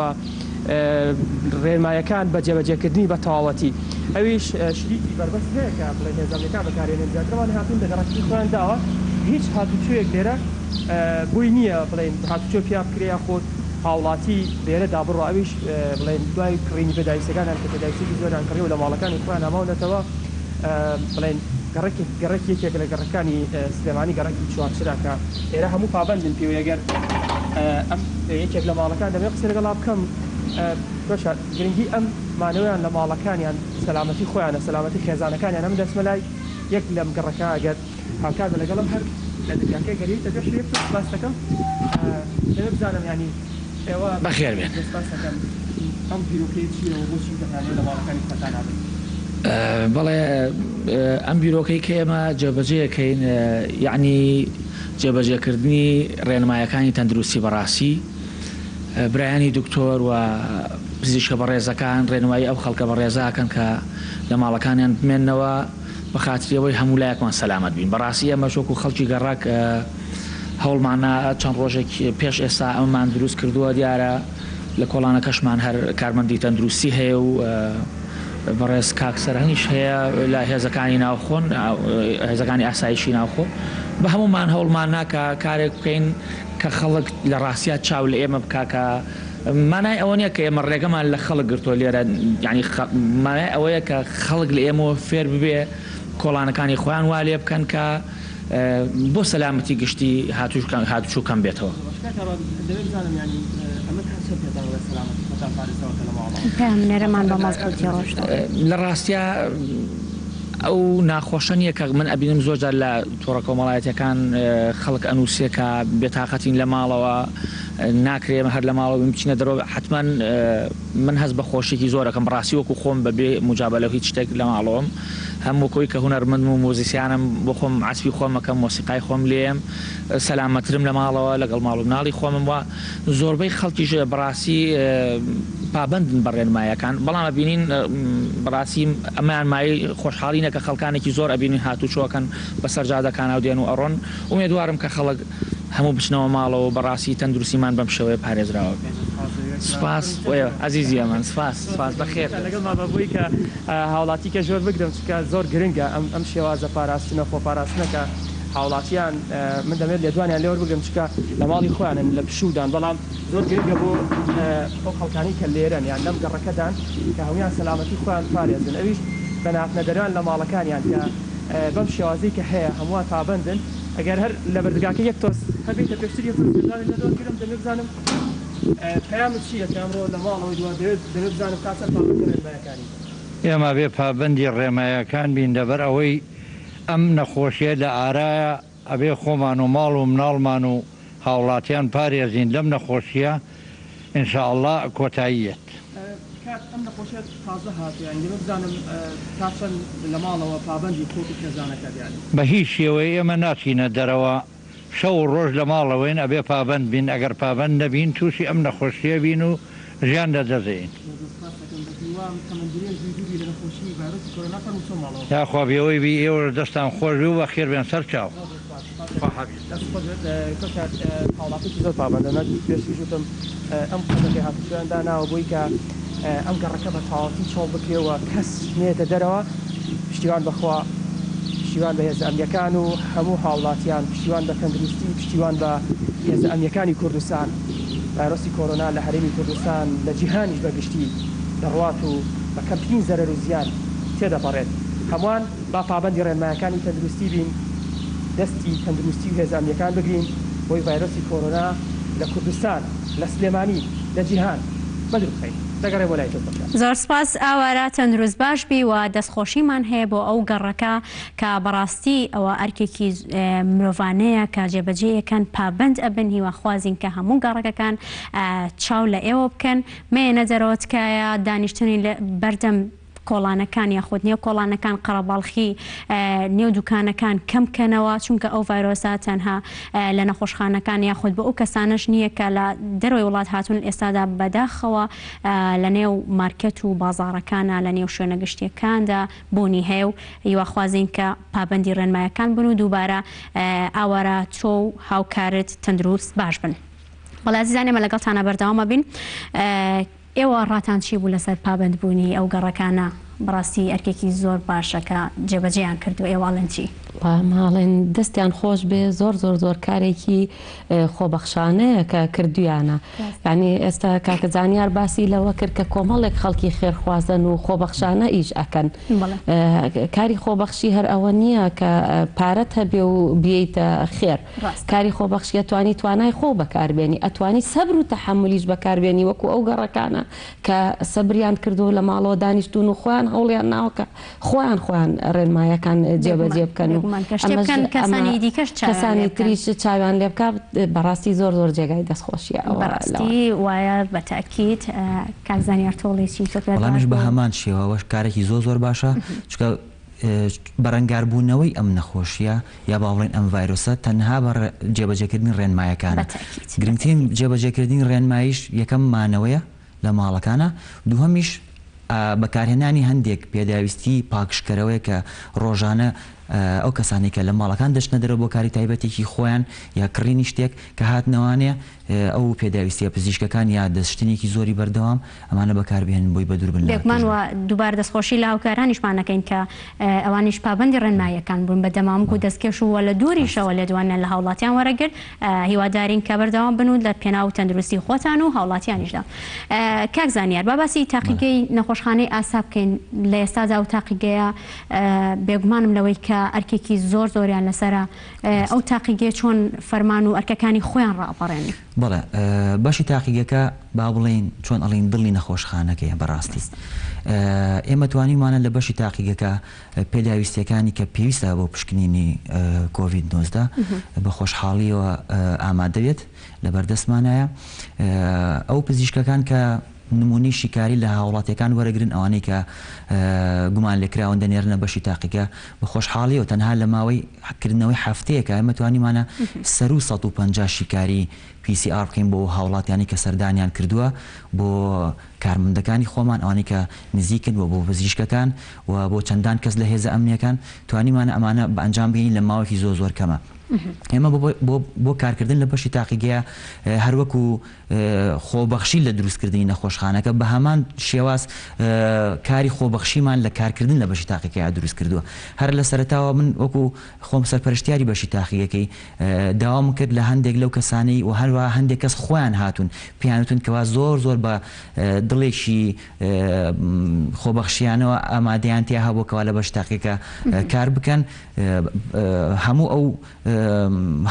ڕێنمایەکان بە جێبەجێکردنی بە تەواوەتی ئەویش شتێکی بربەست هەیە کە بڵێن هێزانەکان بەکارێنن زیاترەوان هاتوون لە گەڕەکی خۆیان داوە هیچ هاتوچۆیەک لێرە بووی نییە بڵێن هاتوچۆ پیا بکرێ خۆت هاوڵاتی لێرەدا بڕۆ ئەویش بڵێن دوای کڕینی پێداویستەکانیان کە پێداویستی زۆریان کڕی و لە ماڵەکانی خۆیان ئاماونەتەوە بڵێن گەڕێک یەکێک لە گەڕەکانی سلێمانی گەڕێکی چوارچرا کە ئێرە هەموو پابەندن پێوە ئەگەر ئەم یەکێک لە ماڵەکان دەبێت قسە لەگەڵا بکەم باشە گرنگی ئەم مانەوەیان لە ماڵەکانیان سەلامەتی خۆیانە سەلامەتی خێزانەکانیان ئەم دەچمە لای یەک لەم گەڕەکە ئەگەر هاوکار بە لەگەڵم هەر لە دەرگاکەی گەریتە پێش یەک باس دەکەم دەبێت بزانم ینی ئێوە بەخێر بێت ئەم بیرۆکەی چییە و بۆچی دەکانێت لە ماڵەکانی خۆتان نابێت بەڵێ ئەم بیرۆکەی کە ئێمە جێبەجێەکەین یعنی جێبەجێکردنی ڕێنمایەکانی تەندروستی بەڕاستی برایانی دکتۆر و پزیشکە بەڕێزەکان ڕێنمایی ئەو خەڵکە بەڕێزاکەن کە لە ماڵەکانیان بمێننەوە بە خاتریەوەی هەموو لایەکمان سەلامەت بین بەڕاستی ئەمە شۆک و خەڵکی گەڕاک هەوڵمانە چەند ڕۆژێک پێش ئێستا ئەمەمان دروست کردووە دیارە لە کۆڵانەکەشمان هەر کارمەندی تەندروستی هەیە و بەڕێز کاکسەرهەنیش هەیە لە هێزەکانی ناوخۆن هێزەکانی ئاسایشی ناوخۆ بە هەمومان هەوڵمان ناکە کارێک بکەین کە خەڵک لە ڕاستیات چاو لە ئێمە بکاکە مانای ئەوە نیە کە ئێمە ڕێگەمان لە خەڵک گرتۆ لێرە ینی مانای ئەوەیە کە خەڵک لە ئێمەوە فێر ببێ کۆڵانەکانی خۆیان وا لێ بکەن کە بۆ سەلامەتی گشتی هاتوچووکەم بێتەوە لە ڕاستیا ئەو ناخۆشە نییە کە من ئەبینم زۆرجار لە تۆڕە کۆمەڵایەتەکان خەڵک ئەنووسێ کە بێتاقەتین لە ماڵەوە ناکرێمە هەر لە ماڵەوە بچینە دەرەوە حتمما من هەست بە خۆشێکی زۆرەکەم ڕاستی وەکو خۆم بەبێ مجابە لەو هیچ شتێک لە ماڵەوەم هەموو کۆی کە هونەرمەند و مۆزیسیانم بۆ خۆم عسبی خۆمەکەم مۆسیقای خۆم لێم سەلامەترم لە ماڵەوە لەگەڵ ماڵ و مناڵی خۆمم وە زۆربەی خەڵکیش بەڕاستی پابندن بە ڕێنمایەکان بەڵام ئەبینین بەڕاستی ئەمان مای خۆشحاڵینە کە خەڵکانێکی زۆر ئەبینین هاتوچۆکەن بەسەر جادەکان و دێن و ئەڕۆن ئومێدوارم کە خەڵک هەموو بچنەوە ماڵەوە بەڕاستی تەندروستیمان بەم شێوەیە پارێزراوە بێت. سپاس عزیزی ئەمان سپاس بەخێر لەگەڵ مابەبووی کە هاوڵاتی کە زۆر بگرم چکە زۆر گرنگە ئەم شێوازە پاراستنە خۆپاراستنەکە هاوڵاتیان من دەمێت لێدوانیان لێوە بگرم چکە لە ماڵی خۆیانن لە پشودان بەڵام زۆر گرنگە بۆ ئەو خەڵکانی کە لێرەن یان لەم گەڕەکەدان کە هەمویان سەلامەتی خۆیان پارێزن ئەویش بە نافنەدەران لە ماڵەکانیان کە بەم شێوازەی کە هەیە هەمووان پابندن ئەگەر هەر لە بەردگاکە یەک تۆس هەبێتە پێشتر لەدۆگرم دەمێبزانم پەیامت چییە کامڕۆ لە ماڵەوەی دووە دەمێبزانم کاسە پابند ڕێنمایەکانی ئێمە بێ پابندی ڕێمایەکان بین دەبەر ئەوەی ئەم نەخۆشیە لە ئارایە ئەبێ خۆمان و ماڵ و مناڵمان و هاوڵاتیان پارێزین لەم نەخۆشیە ئینشاءالله کۆتاییەت. ئەم نەخۆشیە تازە هاتیان دەمێبزانم کاسن لە ماڵەوە پابندی خۆتی خێزانەکە دیان بە هیچ شێوەیە ئێمە ناچینە دەرەوە شەو ڕۆژ لە ماڵەوەین ئەبێ پابند بین ئەگەر پابند نەبین تووشی ئەم نەخۆشیە بین و ژیان دەدەزین. یاخوا بێەوەی بی ئێوە دەستان خۆش بی و بە خێر بێن سەر چاو هاوڵاتێکی زۆر پابندە پێشتم ئەم قەتەکەی هاتوویاندا ناوە بۆی کە ئەم گەڕەکە بە تاواتی چۆڵ بکرێەوە کەس نێتە دەرەوە پشتیوان بەخوا پشتیوان بە هێزە ئەمیەکان و هەموو هاوڵاتیان پشتیوان بە تەندروستی پشتیوان بە هێزە ئەمیەکانی کوردستان ڤایرۆسی کۆرۆنا لە هەرێمی کوردستان لە جیهانیش بەگشتی دەڕوات و بە کەمترین زەرەر و زیان تێدەپەڕێت هەمووان با پابندی ڕێنمایەکانی تەندروستی بین دەستی تەندروستی و هێزە ئەمیەکان بگرین بۆی ڤایرۆسی کۆرۆنا لە کوردستان لە سلێمانی لە جیهان بەدروخەین. زۆر سپاس ئاوارە تەندروست باش بی و دەستخۆشیمان هەیە بۆ ئەو گەڕەکە کە بەڕاستی ئەوە ئەرکێکی مرۆڤانەیە کە جێبەجێیەکەن پابند ئەبن هیواخوازین کە هەموو گەڕەکەکان چاو لە ئێوە بکەن مێنە دەرەوەتکایە دانیشتنی بەردەم کۆڵانەکان یاخود نێو کۆڵانەکان قەرەباڵخی نێو دوکانەکان کەم بکەنەوە چونکە ئەو ڤایرۆسە تەنها لە نەخۆشخانەکان یاخود بە ئەو کەسانش نییە کە لە دەروی وڵات هاتوون ئێستادا بەداخەوە لە نێو مارکەت و بازاڕەکانە لە نێو شوێنە گشتیەکاندا بوونی هەیە و هیواخوازین کە پابندی ڕێنمایەکان بن و دووبارە ئاوارە تۆ و هاوکارت تەندروست باش بن. بەڵێ عزیزانێمە لەگەڵتانە بەردەوامە بین. ئێوە ڕاتان چی بوو لەسەر پابندبوونی ئەو گەڕەکانە بەڕاستی ئەرکێکی زۆر باشە کە جێبەجێیان کردو ئێواڵەن چی؟ ماڵێن دەستیان خۆش بێ زۆر کارێکی خۆبەخشانەیە کە کردویانە ینی ئێستا کاکە زانیار باسی لەوە کرد کە کۆمەڵێک خەڵکی خێرخوازن و خۆبەخشانە ئیش ئەکەن کاری خۆبەخشی هەر ئەوە نییە کە پارەت هەبێ و بییتە خێر کاری خۆبەخشیە توانی توانای خۆ بەکاربێنی ئەتوانی سەبر و تەحملیش بەکاربێنی وەکو ئەو گەڕەکانە کە سەبریان کردو لە ماڵەوە دانیشتون و خۆیان هەوڵیان ناوکە خۆیان ڕێنمایەکان جێبەجێ بکەن و کەسانی تریش چاویان لێ بکات بەڕاستی زۆر جێگای دەستخۆشیە بەڕاستی وایە بە تاکید کاکزانیار تۆڵێکی وەڵامیش بە هەمان شێوەوەش کارێکی زۆر باشە چکە بەرەنگاربوونەوەی ئەم نەخۆشیە یا باڵێن ئەم ڤایرۆسە تەنها بە جێبەجێکردنی ڕێنمایەکانە گرنگترین جێبەجێکردنی ڕێنماییش یەکەم مانەوەیە لە ماڵەکانە دووهەمیش بەکارهێنانی هەندێک پێداویستی پاکشکەرەوەی کە ڕۆژانە ئەو کەسانی کە لە ماڵەکان دەچنە دەرەوە بۆ کاری تایبەتێکی خۆیان یا کڕینی شتێک کە هاتنەوانێ ئەو پێداویستیە پزیشکەکان یا دەستشتێکی زۆری بەردەوام ئەمانە بەکاربێنن بۆی بەدوور بن بێکمان و دووبار دەستخۆشی لە هاوکارانیشمانەکەین کە ئەوانیش پابندی ڕێنمایەکان بوون بە دەمامک و دەستکێش و لە دووریشەوە لێدوانیان لە هاوڵاتیان وەرەگرت هیوادارین کە بەردەوام بن و لە پێناو تەندروستی خۆتان و هاوڵاتیانیشدا. کاک زانیار باباسی تاقیگەی نەخۆشخانەی ئاسا بکەین لە ئێستادا و تاقیگەیە بێگومانم لەوەی کە ئەرکێکی زۆریان لەسرە ئەو تاقیگەیە چۆن فەرمان و ئەرکەکانی خۆیان ڕاپەڕێنی. بەڵێ باشی تاقیگەکە با بڵێن چۆن ئەڵین دڵی نەخۆشخانەکەیە بەڕاستی ئێمە توانیمانە لە بەشی تاقیگەکە پێداویستیەکانی کە پێویستە بۆ پشکنینی کۆڤید-19 بە خۆشحاڵیەوە ئامادەوێت لە بەردەستمانایە ئەو پزیشکەکان کە نمونی شیکاری لە هاوڵاتیەکان وەرەگرن ئەوانەی کە گومان لێکراون دەنێرنە بەشی تاقیکە بە خۆشحاڵی و تەنها لە ماوەی کردنەوەی هەفتەیەکە ئێمە توانیمانە سەر و 150 شیکاری PCR بکەین بۆ هاوڵاتیانی کە سەردانیان کردووە بۆ کارمەندەکانی خۆمان ئەوانەی کە نزیکن و بۆ پزیشکەکان و بۆ چەندان کەس لە هێزە ئەمنیەکان توانیمانە ئەمانە بە ئەنجام بگەین لە ماوەی زۆر کەمە. ئێمە بۆ کارکردن لە بەشی تاقیگەیە هەروەکو خۆبەخشی لە دروستکردنی نەخۆشخانەکە بە هەمان شێواز کاری خۆبەخشیمان لە کارکردن لە بەشی تاقیگەیە دروست کردووە. هەر لە سەرەتاوە من وەکو خۆم سەرپەرشتیاری بەشی تاقیگەکەی داوام کرد لە هەندێک لەو کەسانەی و هەروە هەندێک کەس خۆیان هاتون پیانوتون کەوا زۆر بە دڵێکی خۆبەخشیانەوە ئامادەیان تیا هەبووکەوە لە بەشی تاقیگەکە کار بکەن. هەموو ئەو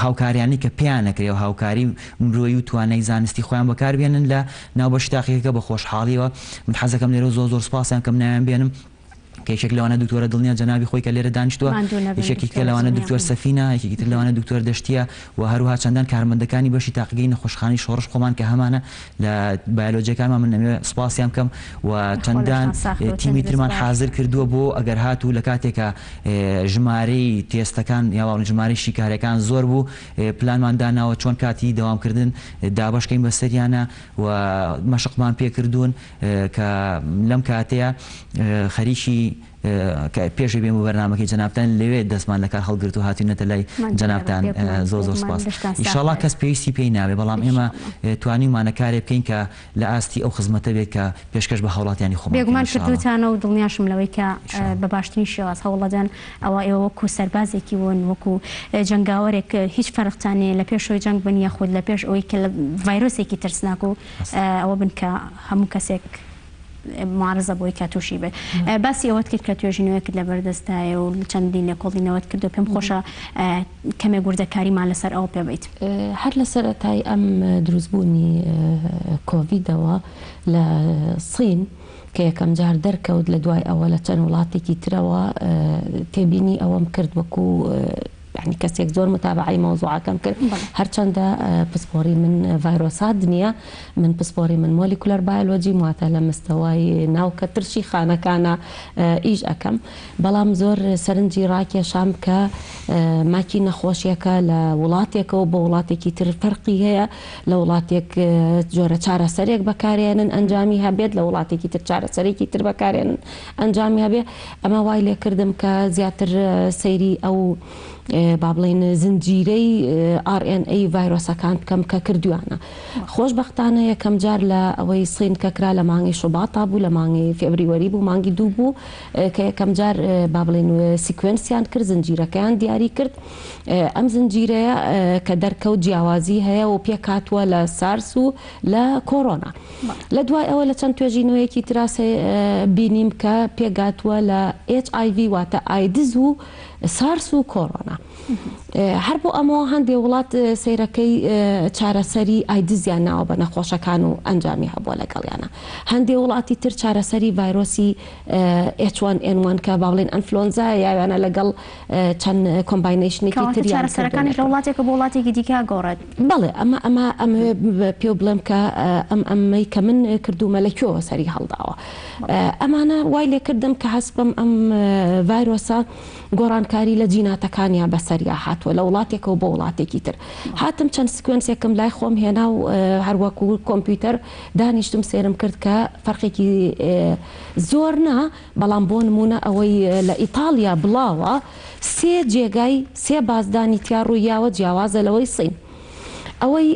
هاوکاریانی کە پیان نەکرێ و هاوکاری مرۆیی و توانای زانستی خۆیان بەکاربێنن لە ناو بەشی تاقیگەکە بە خۆشحاڵیەوە. من حەزەکەم لێرە زۆر سپاسیان کەم ناویان بێنم کەیشێک لەوانە دکتۆرە دڵنیا جەنابی خۆی کە لێرە دانیشتووە، یەکێکی کە لەوانە دکتۆر سەفینە، یەکێکی تر لەوانە دکتۆر دەشتیە و هەروها چەندان کارمەندەکانی بەشی تاقیگەی نەخۆشخانەی شۆڕش خۆمان کە هەمانە لە بایۆلۆجیەکانمان من نەوێ سپاسیان بکەم و چەندان تیمی ترمان حاضر کردووە بۆ ئەگەر هاتوو لە کاتێکە ژمارەی تێستەکان یا ژمارەی شیکارەکان زۆر بوو پلانمان داناوە چۆن کاتی دەوامکردن دابەشکەین بەسەریانە و مەشقمان پێکردوون کە لەم کاتەیە خەریکی پێشی بێم و بەرنامەکەی جەنابتان لەوێ دەستمان لە کار هەڵگرت و هاتوونەتە لای جەنابتان زۆر سپاس. ئینشاڵڵا کەس پێویستی پێی ناوێ، بەڵام ئێمە توانیمانە کارێ بکەین کە لە ئاستی ئەو خزمەتە بێت کە پێشکەش بە هاوڵاتیانی خۆمان بێگومان کردوتانە و دڵنیاشم لەوەی کە بە باشترین شێواز هەوڵەدەن ئەوە ئێوە وەکو سەربازێکی ون وەکو جەنگاوەرێک هیچ فەرقتانێ لە پێشەوەی جەنگ بن یاخود لە پێش ئەوەی کە لە ڤایرۆسێکی ترسناک و ئەوە بن کە هەموو کەسێک معارزە بۆی کە تووشی بێت. باسی ئەوەت کرد کە توێژینەوەیەکت لە بەردەستایە و چەندین لێکۆڵینەوەت کردو پێم خۆشە کەمێک گوردەکاریمان لەسەر ئەو پێ بێت. هەر لە سەرەتای ئەم دروستبوونی کۆڤیدەوە لە سین کە یەکەم جار دەرکەوت لە دوای ئەوە لە چەند وڵاتێکی ترەوە تێبینی ئەوەم کرد وەکو يعني کەسێک زۆر متابعی مۆزوعەکەم کرد هەرچەندە پسپۆری من ڤایرۆسات نییە، من پسپۆری من مۆلیکولەر بایۆلۆجی واتە لە مستەوای ناوکە ترشی خانەکانە ئیش ئەەکەم، بەڵام زۆر سەرنجی ڕاکێشام کە ماکی نەخۆشیەکە لە وڵاتێکەوە بۆ وڵاتێکی تر فەرقی هەیە، لە وڵاتێک جۆرە چارەسەرێک بەکارێنن ئەنجامی هەبێت، لە وڵاتێکی تر چارەسەرێکی تر بەکارێنن ئەنجامی هەبێت. ئەمە وای لێ کردم کە زیاتر سەیری ئەو با بڵێن زنجیرەی RNA ڤایرۆسەکان بکەم کە کردوانە. خۆشبەختانە یەکەم جار لە ئەوەی سین کە کرا لە مانگی شوباتا بوو، لە مانگی فێبریوەری بوو، مانگی دوو بوو کە یەکەم جار با بڵێن سیکوێنسیان کرد، زنجیرەکەیان دیاری کرد. ئەم زنجیرەیە کە دەرکەوت جیاوازی هەیە و پێکاتوە لە سارس و لە کۆرۆنا. لە دوای ئەوە لە چەند توێژینەوەیەکی تراسێ بینیم کە پێگاتوە لە HIV واتە ئایدز و سارس و کۆرۆنا. هەر بۆ ئەمەوە هەندێک وڵات سەیرەکەی چارەسەری ئایدزیان ناوە بە نەخۆشەکان و ئەنجامی هەبووە لەگەڵیانە. هەندێک وڵاتی تر چارەسەری ڤایرۆسی H1N1 کە با بڵێن ئەنفلۆنزا یاوانە لەگەڵ چەند کۆمباینێشنێکی تریان چارەسەرەکانی لە وڵاتێکە بۆ وڵاتێکی دیکە گۆڕێت. بەڵێ ئەمە پێ بڵێم کە ئەمەی کە من کردومە لەکوێوە سەری هەڵداوە. ئەمانە وای لێ کردم کە هەستم ئەم ڤایرۆسە گۆڕانکاری لە جیناتەکانیان بەسەریا هاتووە لە وڵاتێکەوە بۆ وڵاتێکی تر. هاتم چەند سکوێنسێکم لای خۆم هێنا و هەروەکو کۆمپیوتەر دانیشتم سێرم کرد کە فەرقێکی زۆر نا، بەڵام بۆ نمونە ئەوەی لە ئیتالیا بڵاوە 3 جێگای 3 بازدانی تیا ڕوویاوە جیاوازە لەوەی سین. ئەوەی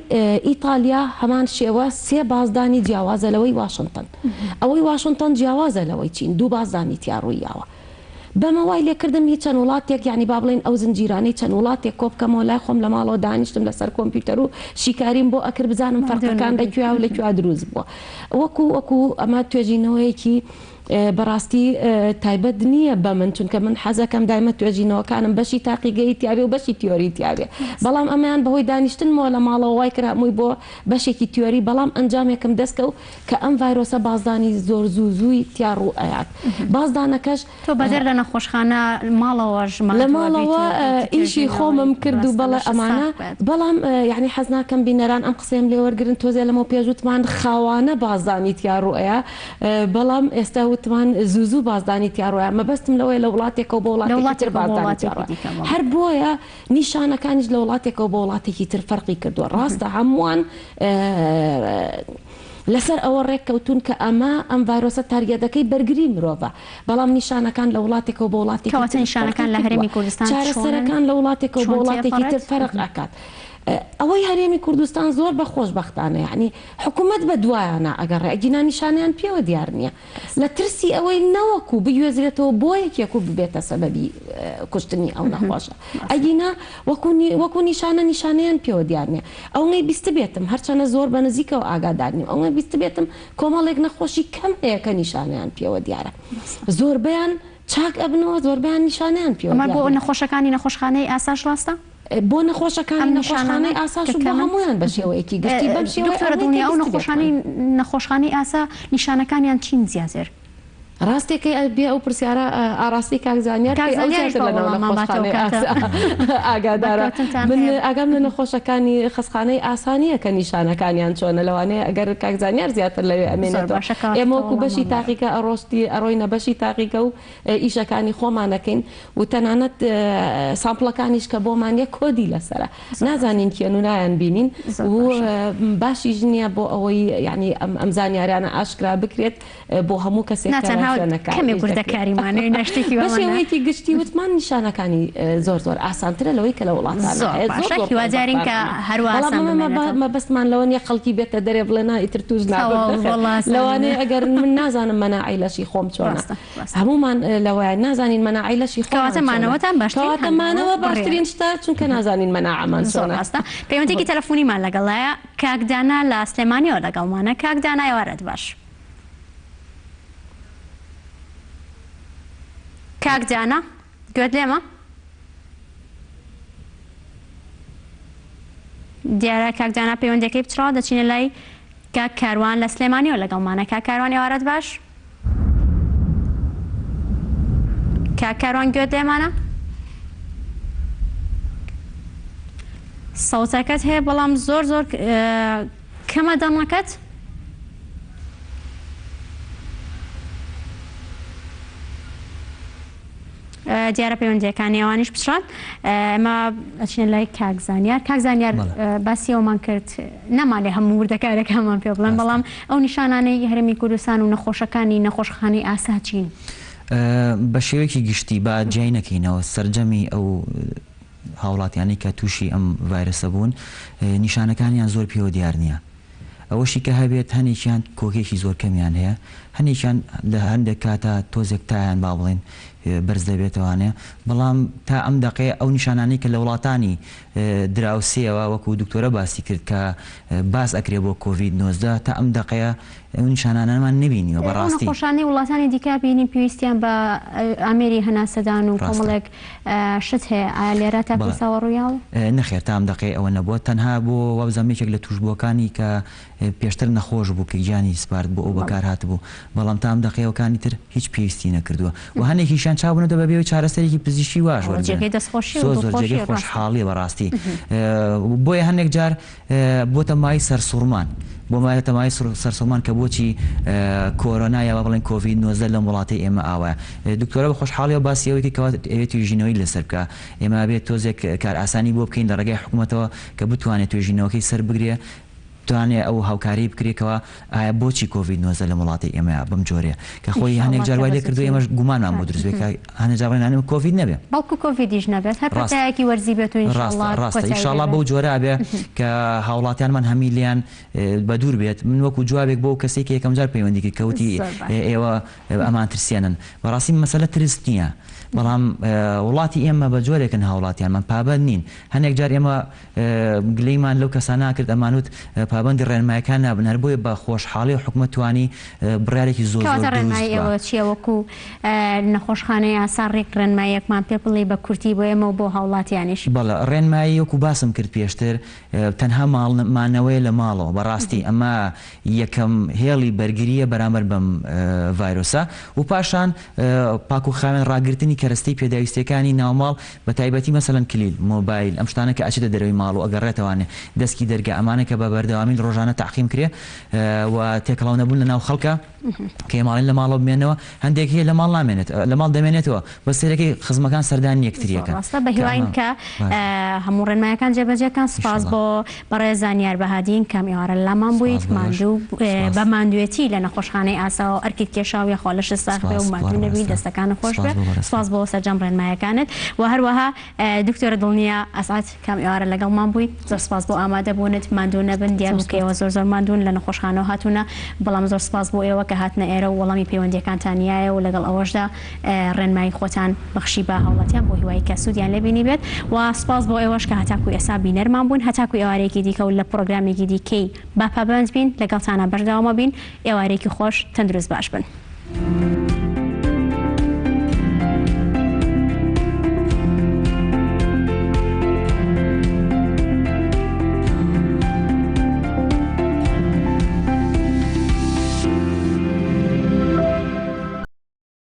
ئیتالیا هەمان شێوە 3 بازدانی جیاوازە لەوەی واشنگتن. ئەوەی واشنگتن جیاوازە لەوەی چین 2 بازدانی تیا ڕوویاوە. بەمە وای لێکردم هیچ چەند وڵاتێک یعنی با بڵێن ئەو زنجیرانەی چەند وڵاتێک کۆبکەمەوە لای خۆم لە ماڵەوە دانیشتم لەسەر کۆمپیوتەر و شیکاریم بۆ ئەکرد بزانم فەرقەکان لەکوێ و لەکوێ دروست بووە. وەکو ئەمە توێژینەوەیەکی بەڕاستی تایبەت نییە بە من چونکە من حەزەکەم دایمە توێژینەوەکانم بەشی تاقیگەی تیاابێ و بەشی تیۆری تیاابێ بەڵام ئەمەیان بەهۆی دانیشتنمەوە لە ماڵەوە وای کرامووی بۆ بەشێکی تیۆری بەڵام ئەنجامێکم دەستکە و کە ئەم ڤایرۆسە بازدانی زۆر زووزووی تیاڕوو ئەیات بازدانەکەش تۆ بەدەر لە نەخۆشخانە ماڵەوەش لە ماڵەوە ئیشی خۆمم کرد و بەڵێ ئەمانە بەڵام یعنی حەز ناکەم بینەران ئەم قسەم لێ وەرگرن تۆزێ لەمە پێشوتمان خاوانە بازدانی تیاڕوئەیە بەڵام ئێستا وتمان زوو بازدانی تیاڕۆیە مەبەستم لەوەی لە وڵاتێکەوە بۆ وڵاتێکی بازدانی هەر بۆیە نیشانەکانیش لە وڵاتێکەوە بۆ وڵاتێکی تر فەرقی کردووە ڕاستە هەمووان لەسەر ئەوە ڕێککەوتون کە ئەم ڤایرۆسە تارگەدەکەی بەرگری مرۆڤە بەڵام نیشانەکان لە وڵاتێکەوە بۆ وڵاتێکی نیشانەکان لە هەرێمی کوردستان چارەسەرەکان لە وڵاتێکەوە بۆ وڵاتێکی تر فەرق ئەکات. ئەوەی هەرێمی کوردستان زۆر بە خۆشبەختانە یعنی حکوومەت بە دوایانە ئەگەر ڕێگینا نیشانیان پێوە دیار نییە لە ترسی ئەوەی نەوەکو بگوێزرێتەوە بۆ یەکێکو ببێتە سەبەبی کوشتنی ئەو نەخۆشە ئەگینا وەکو نیشانەیان پێوە دیار نییە ئەوەی بیست بێتم هەرچەنە زۆر بە نزیکەوە ئاگادارنیم ئەوەی بیست بێتم کۆمەڵێک نەخۆشی کەم هەیە کە نیشانیان پێوە دیارە زۆربیان چاک ئەبنەوە زۆربیان نیشانیان پێوە بۆ نەخۆشەکانی نەخۆشخانەی ئاساش ڕاستە بۆ نەخۆشەکانی نەخۆشخانەی ئاساش بۆ هەمویان بە شێوەیەکی گشتی بەم دکتۆرە دنیا ئەو نەخۆشخانەی ئاسا نیشانەکانیان چین زیاتر ڕاستێکی بێ ئەو پرسیارە ئاراستی کاکزانیار ئاگادارە ئاگام لە نەخۆشەکانی خستخانەی ئاسانیە کە نیشانەکانیان چۆنە لەوانەیە ئەگەر کاکزانیار زیاتر لەوێ ئەمێنێتەوە ئێمەوەکو بەشی تاقیکە ئەڕۆینە بەشی تاقیکە و ئیشەکانی خۆمانەکەین و تەنانەت سامپڵەکانیش کە بۆمان یە کۆدی لەسرە نازانین کێنونایان بینین و باشی ژنیە بۆ ئەوەی یعنی ئەم زانیاریانە ئاشکرا بکرێت بۆ هەموو کەسێک کەمێک گوردەکاریمانەوە نشتێکی بەشێوەیەکی گشتی وتمان نیشانەکانی زۆر ئاسانترە لەوەی کە لە وڵاتانەوەجارین کە هەروەمەبەستمان لەوە نیە خەڵکی بێتە دەرێ بڵێنا ئیتر توش لەوانەیە ئەگەر من نازانم مەناعی لەشی خۆم چۆنە هەمومان لەوەیە نازانین مەناعی لەشی خۆمانەوەتان باشترینەوەتانمانەوە باشترین شتا چونکە نازانین مەناعەمان چۆنە پەیوەندێکی تەلەفۆنیمان لەگەڵایە کاکدانا لە سلێمانیەوە لەگەڵمانە کاکدانا ئێوارەت باش کاکدانا گوێت لێمە دیارە کاکدانا پەیوەندەکەی بچڕاوە دەچینە لای کاک کاروان لە سلێمانیەوە لەگەڵمانە کاک کاروان ئێوارەت باش کاک کاروان گوێت لێمانە سەوتەکەت هەیە بەڵام زۆر کەمە دەمەکەت دیارە پەیوەندیەکانی ئەوانیش بچڕان ئەمە ئەچینە لای کاکزانیار باسیەوەمان کرد نەمالێ هەموو وردەکارەکانمان پێ بڵێن بەڵام ئەو نیشانانەی هەرێمی کوردستان و نەخۆشەکانی نەخۆشخانەی ئاسا چین بە شێوەیەکی گشتی با جیای نەکەینەوە سەرجەمی ئەو هاوڵاتیانی کە تووشی ئەم ڤایرۆسە بوون نیشانەکانیان زۆر پێوە دیار نییە ئەوەشی کە هەبێت هەنێکیان کۆکێکی زۆر کەمیان هەیە هەنێکیان لە هەندێک کاتە تۆزێک تایان با بڵێن بەرز دەبێتەوانێ بەڵام تا ئەم دقەیە ئەو نیشانانی کە لە وڵاتانی دراوسێەوە وەکو دکتۆرە باسی کرد کە باس ئەکرێ بۆ کۆڤید-19 تا ئەم دقەیە ئەو نیشانانەمان نبینیەوە بەڕاستی نەخۆشانەی وڵاتانی دیکە بینین پێویستیان بە ئامێری هەناسەدان و کۆمەڵێک شت هەیە ئایا لێرە تا پرساوە ڕوویاوە نەخێر تا ئەم دقەیە ئەوە نەبووە تەنها بۆ وەبزەمێکێک لە توشبووەکانی کە پێشتر نەخۆش بوو کە گیانی سپارت بۆ ئەو بەکار هاتبوو بەڵام تا ئەم دقەیەوەکانی تر هیچ پێویستی نەکردووە و هەنێکیشان چاونەوە بەبێەوەی چارەسەرێکی پزیشکی واش زۆر جێگەی خۆشحاڵیە بەڕاستی بۆیە هەندێک جار بۆتە مای سەرسوڕمان بۆ مایەتە مای سەرسوڵمان کە بۆچی کۆرۆنایەوە بڵێن کۆڤید-19 لەم وڵاتی ئێمە ئاوایە دکتۆرە بە خۆشحاڵی و باسیەوەی کەوات ئەوێت توێژینەوەی لەسەر بکە ئێمە بێت تۆزێک کار ئاسانی بۆ بکەین لە ڕێگای حکوومەتەوە کە بتوانێت توێژینەوەکەی سەر بگرێ توانێت ئەو هاوکاری بکرێتەوە ئایا بۆچی کۆڤید-19 لە وڵاتی ئێمە بەم جۆرەیە کە خۆی هەنێک جاروای لێ کردو ئێمەش گومانمان بۆ دروست بێت کە هەنێک جاڕێنانێ کۆڤید نەبێ بەڵکو کۆڤیدیش نەبێت هەر پەتایەکی وەرزی بێت و ڕاستە ئینشاڵڵا بەو جۆرە بێ کە هاوڵاتیانمان هەمی لیان بە دوور بێت من وەکو جوابێک بۆ کەسێک یەکەم جار پەیوەندی کرد کەوتی ئێوە ئەمان ترسێنن بەڕاستی مەسەلە ترس نییە بەڵام وڵاتی ئێمە بە جۆرێکن هاوڵاتیانمان پابند نین هەندێک جار ئێمە گلەیمان لەو کەسان ناکرد ئەمانوت پابندی ڕێنمایەکان نابن هەر بۆیە بە خۆشحاڵی و حکومت توانی بڕیارێکی زۆر ڕێنماییەوە چیە وەکو نەخۆشخانەی ئاسا ڕێک ڕێنماییەکمان پێ بڵێ بە کورتی بۆ ئێمە و بۆ هاوڵاتیانیش بەڵێ ڕێنمایی وەکو باسم کرد پێشتر تەنها مانەوەی لە ماڵەوە بەڕاستی ئەمە یەکەم هێڵی بەرگریە بەرامبەر بەم ڤایرۆسە و پاشان پاک و خاوێن ڕاگررتنی کەرەستەی پێداویستەکانی ناوماڵ بە تایبەتی مەسەلەن کلیل مۆبایل ئەم شتانە کە ئەچێتە دەرەوەی ماڵ و ئەگەڕێتەوانێ دەستکی دەرگا ئەمانە کە بە بەردەوامی ڕۆژانە تاقیم کرێ و تێکەڵاو نەبوون لە ناو خەڵکە کە ماڵین لە ماڵەوە بمێنەوە هەندێک هەیە لە ماڵ نامێنێت لە ماڵ دەمێنێتەوە بە سێرەکەی خزمەکان سەردان یەکتریەکە بە هیواین کە هەموو ڕێنمایەکان جێبەجێکان سپاس بۆ بەڕێ زانیار بەهادین کەم ئێوارە لامان بوویت ماندوو بە ماندوێتی لە نەخۆشخانەی ئاساوە ئەرکیت کێشاوی خۆلەش ساخبێ و ماندوو نەبی دەستەکانە خۆش بێ سپاس بۆ سەرجەم ڕێنمایەکانت و هەروەها دکتۆرە دڵنیە ئەسعات کەم ئێوارە لەگەڵمان بوویت زۆر سپاس بۆ ئامادەبوونت ماندوو نەبن دیار بکەوە زۆر زۆر ماندوون لە نەخۆشخانەوە هاتوونە بەڵام زۆر سپاس بۆ ئێوە کە هاتنە ئێرە و وەڵامی پەیوەندیەکانتانیایە و لەگەڵ ئەوەشدا ڕێنمایی خۆتان بەخشی بە هاوڵاتیان بۆ هیوای کە سوودیان لێبینی بێت و سپاس بۆ ئێوەش کە هەتاکو ئێستا بینەرمان بوون هەتاکو ئێوارێکی دیکە و لە پرۆگرامێکی دیکەی با پابند بین لەگەڵتانە بەردەوامە بین ئێوارێکی خۆش تەندروست باش بن.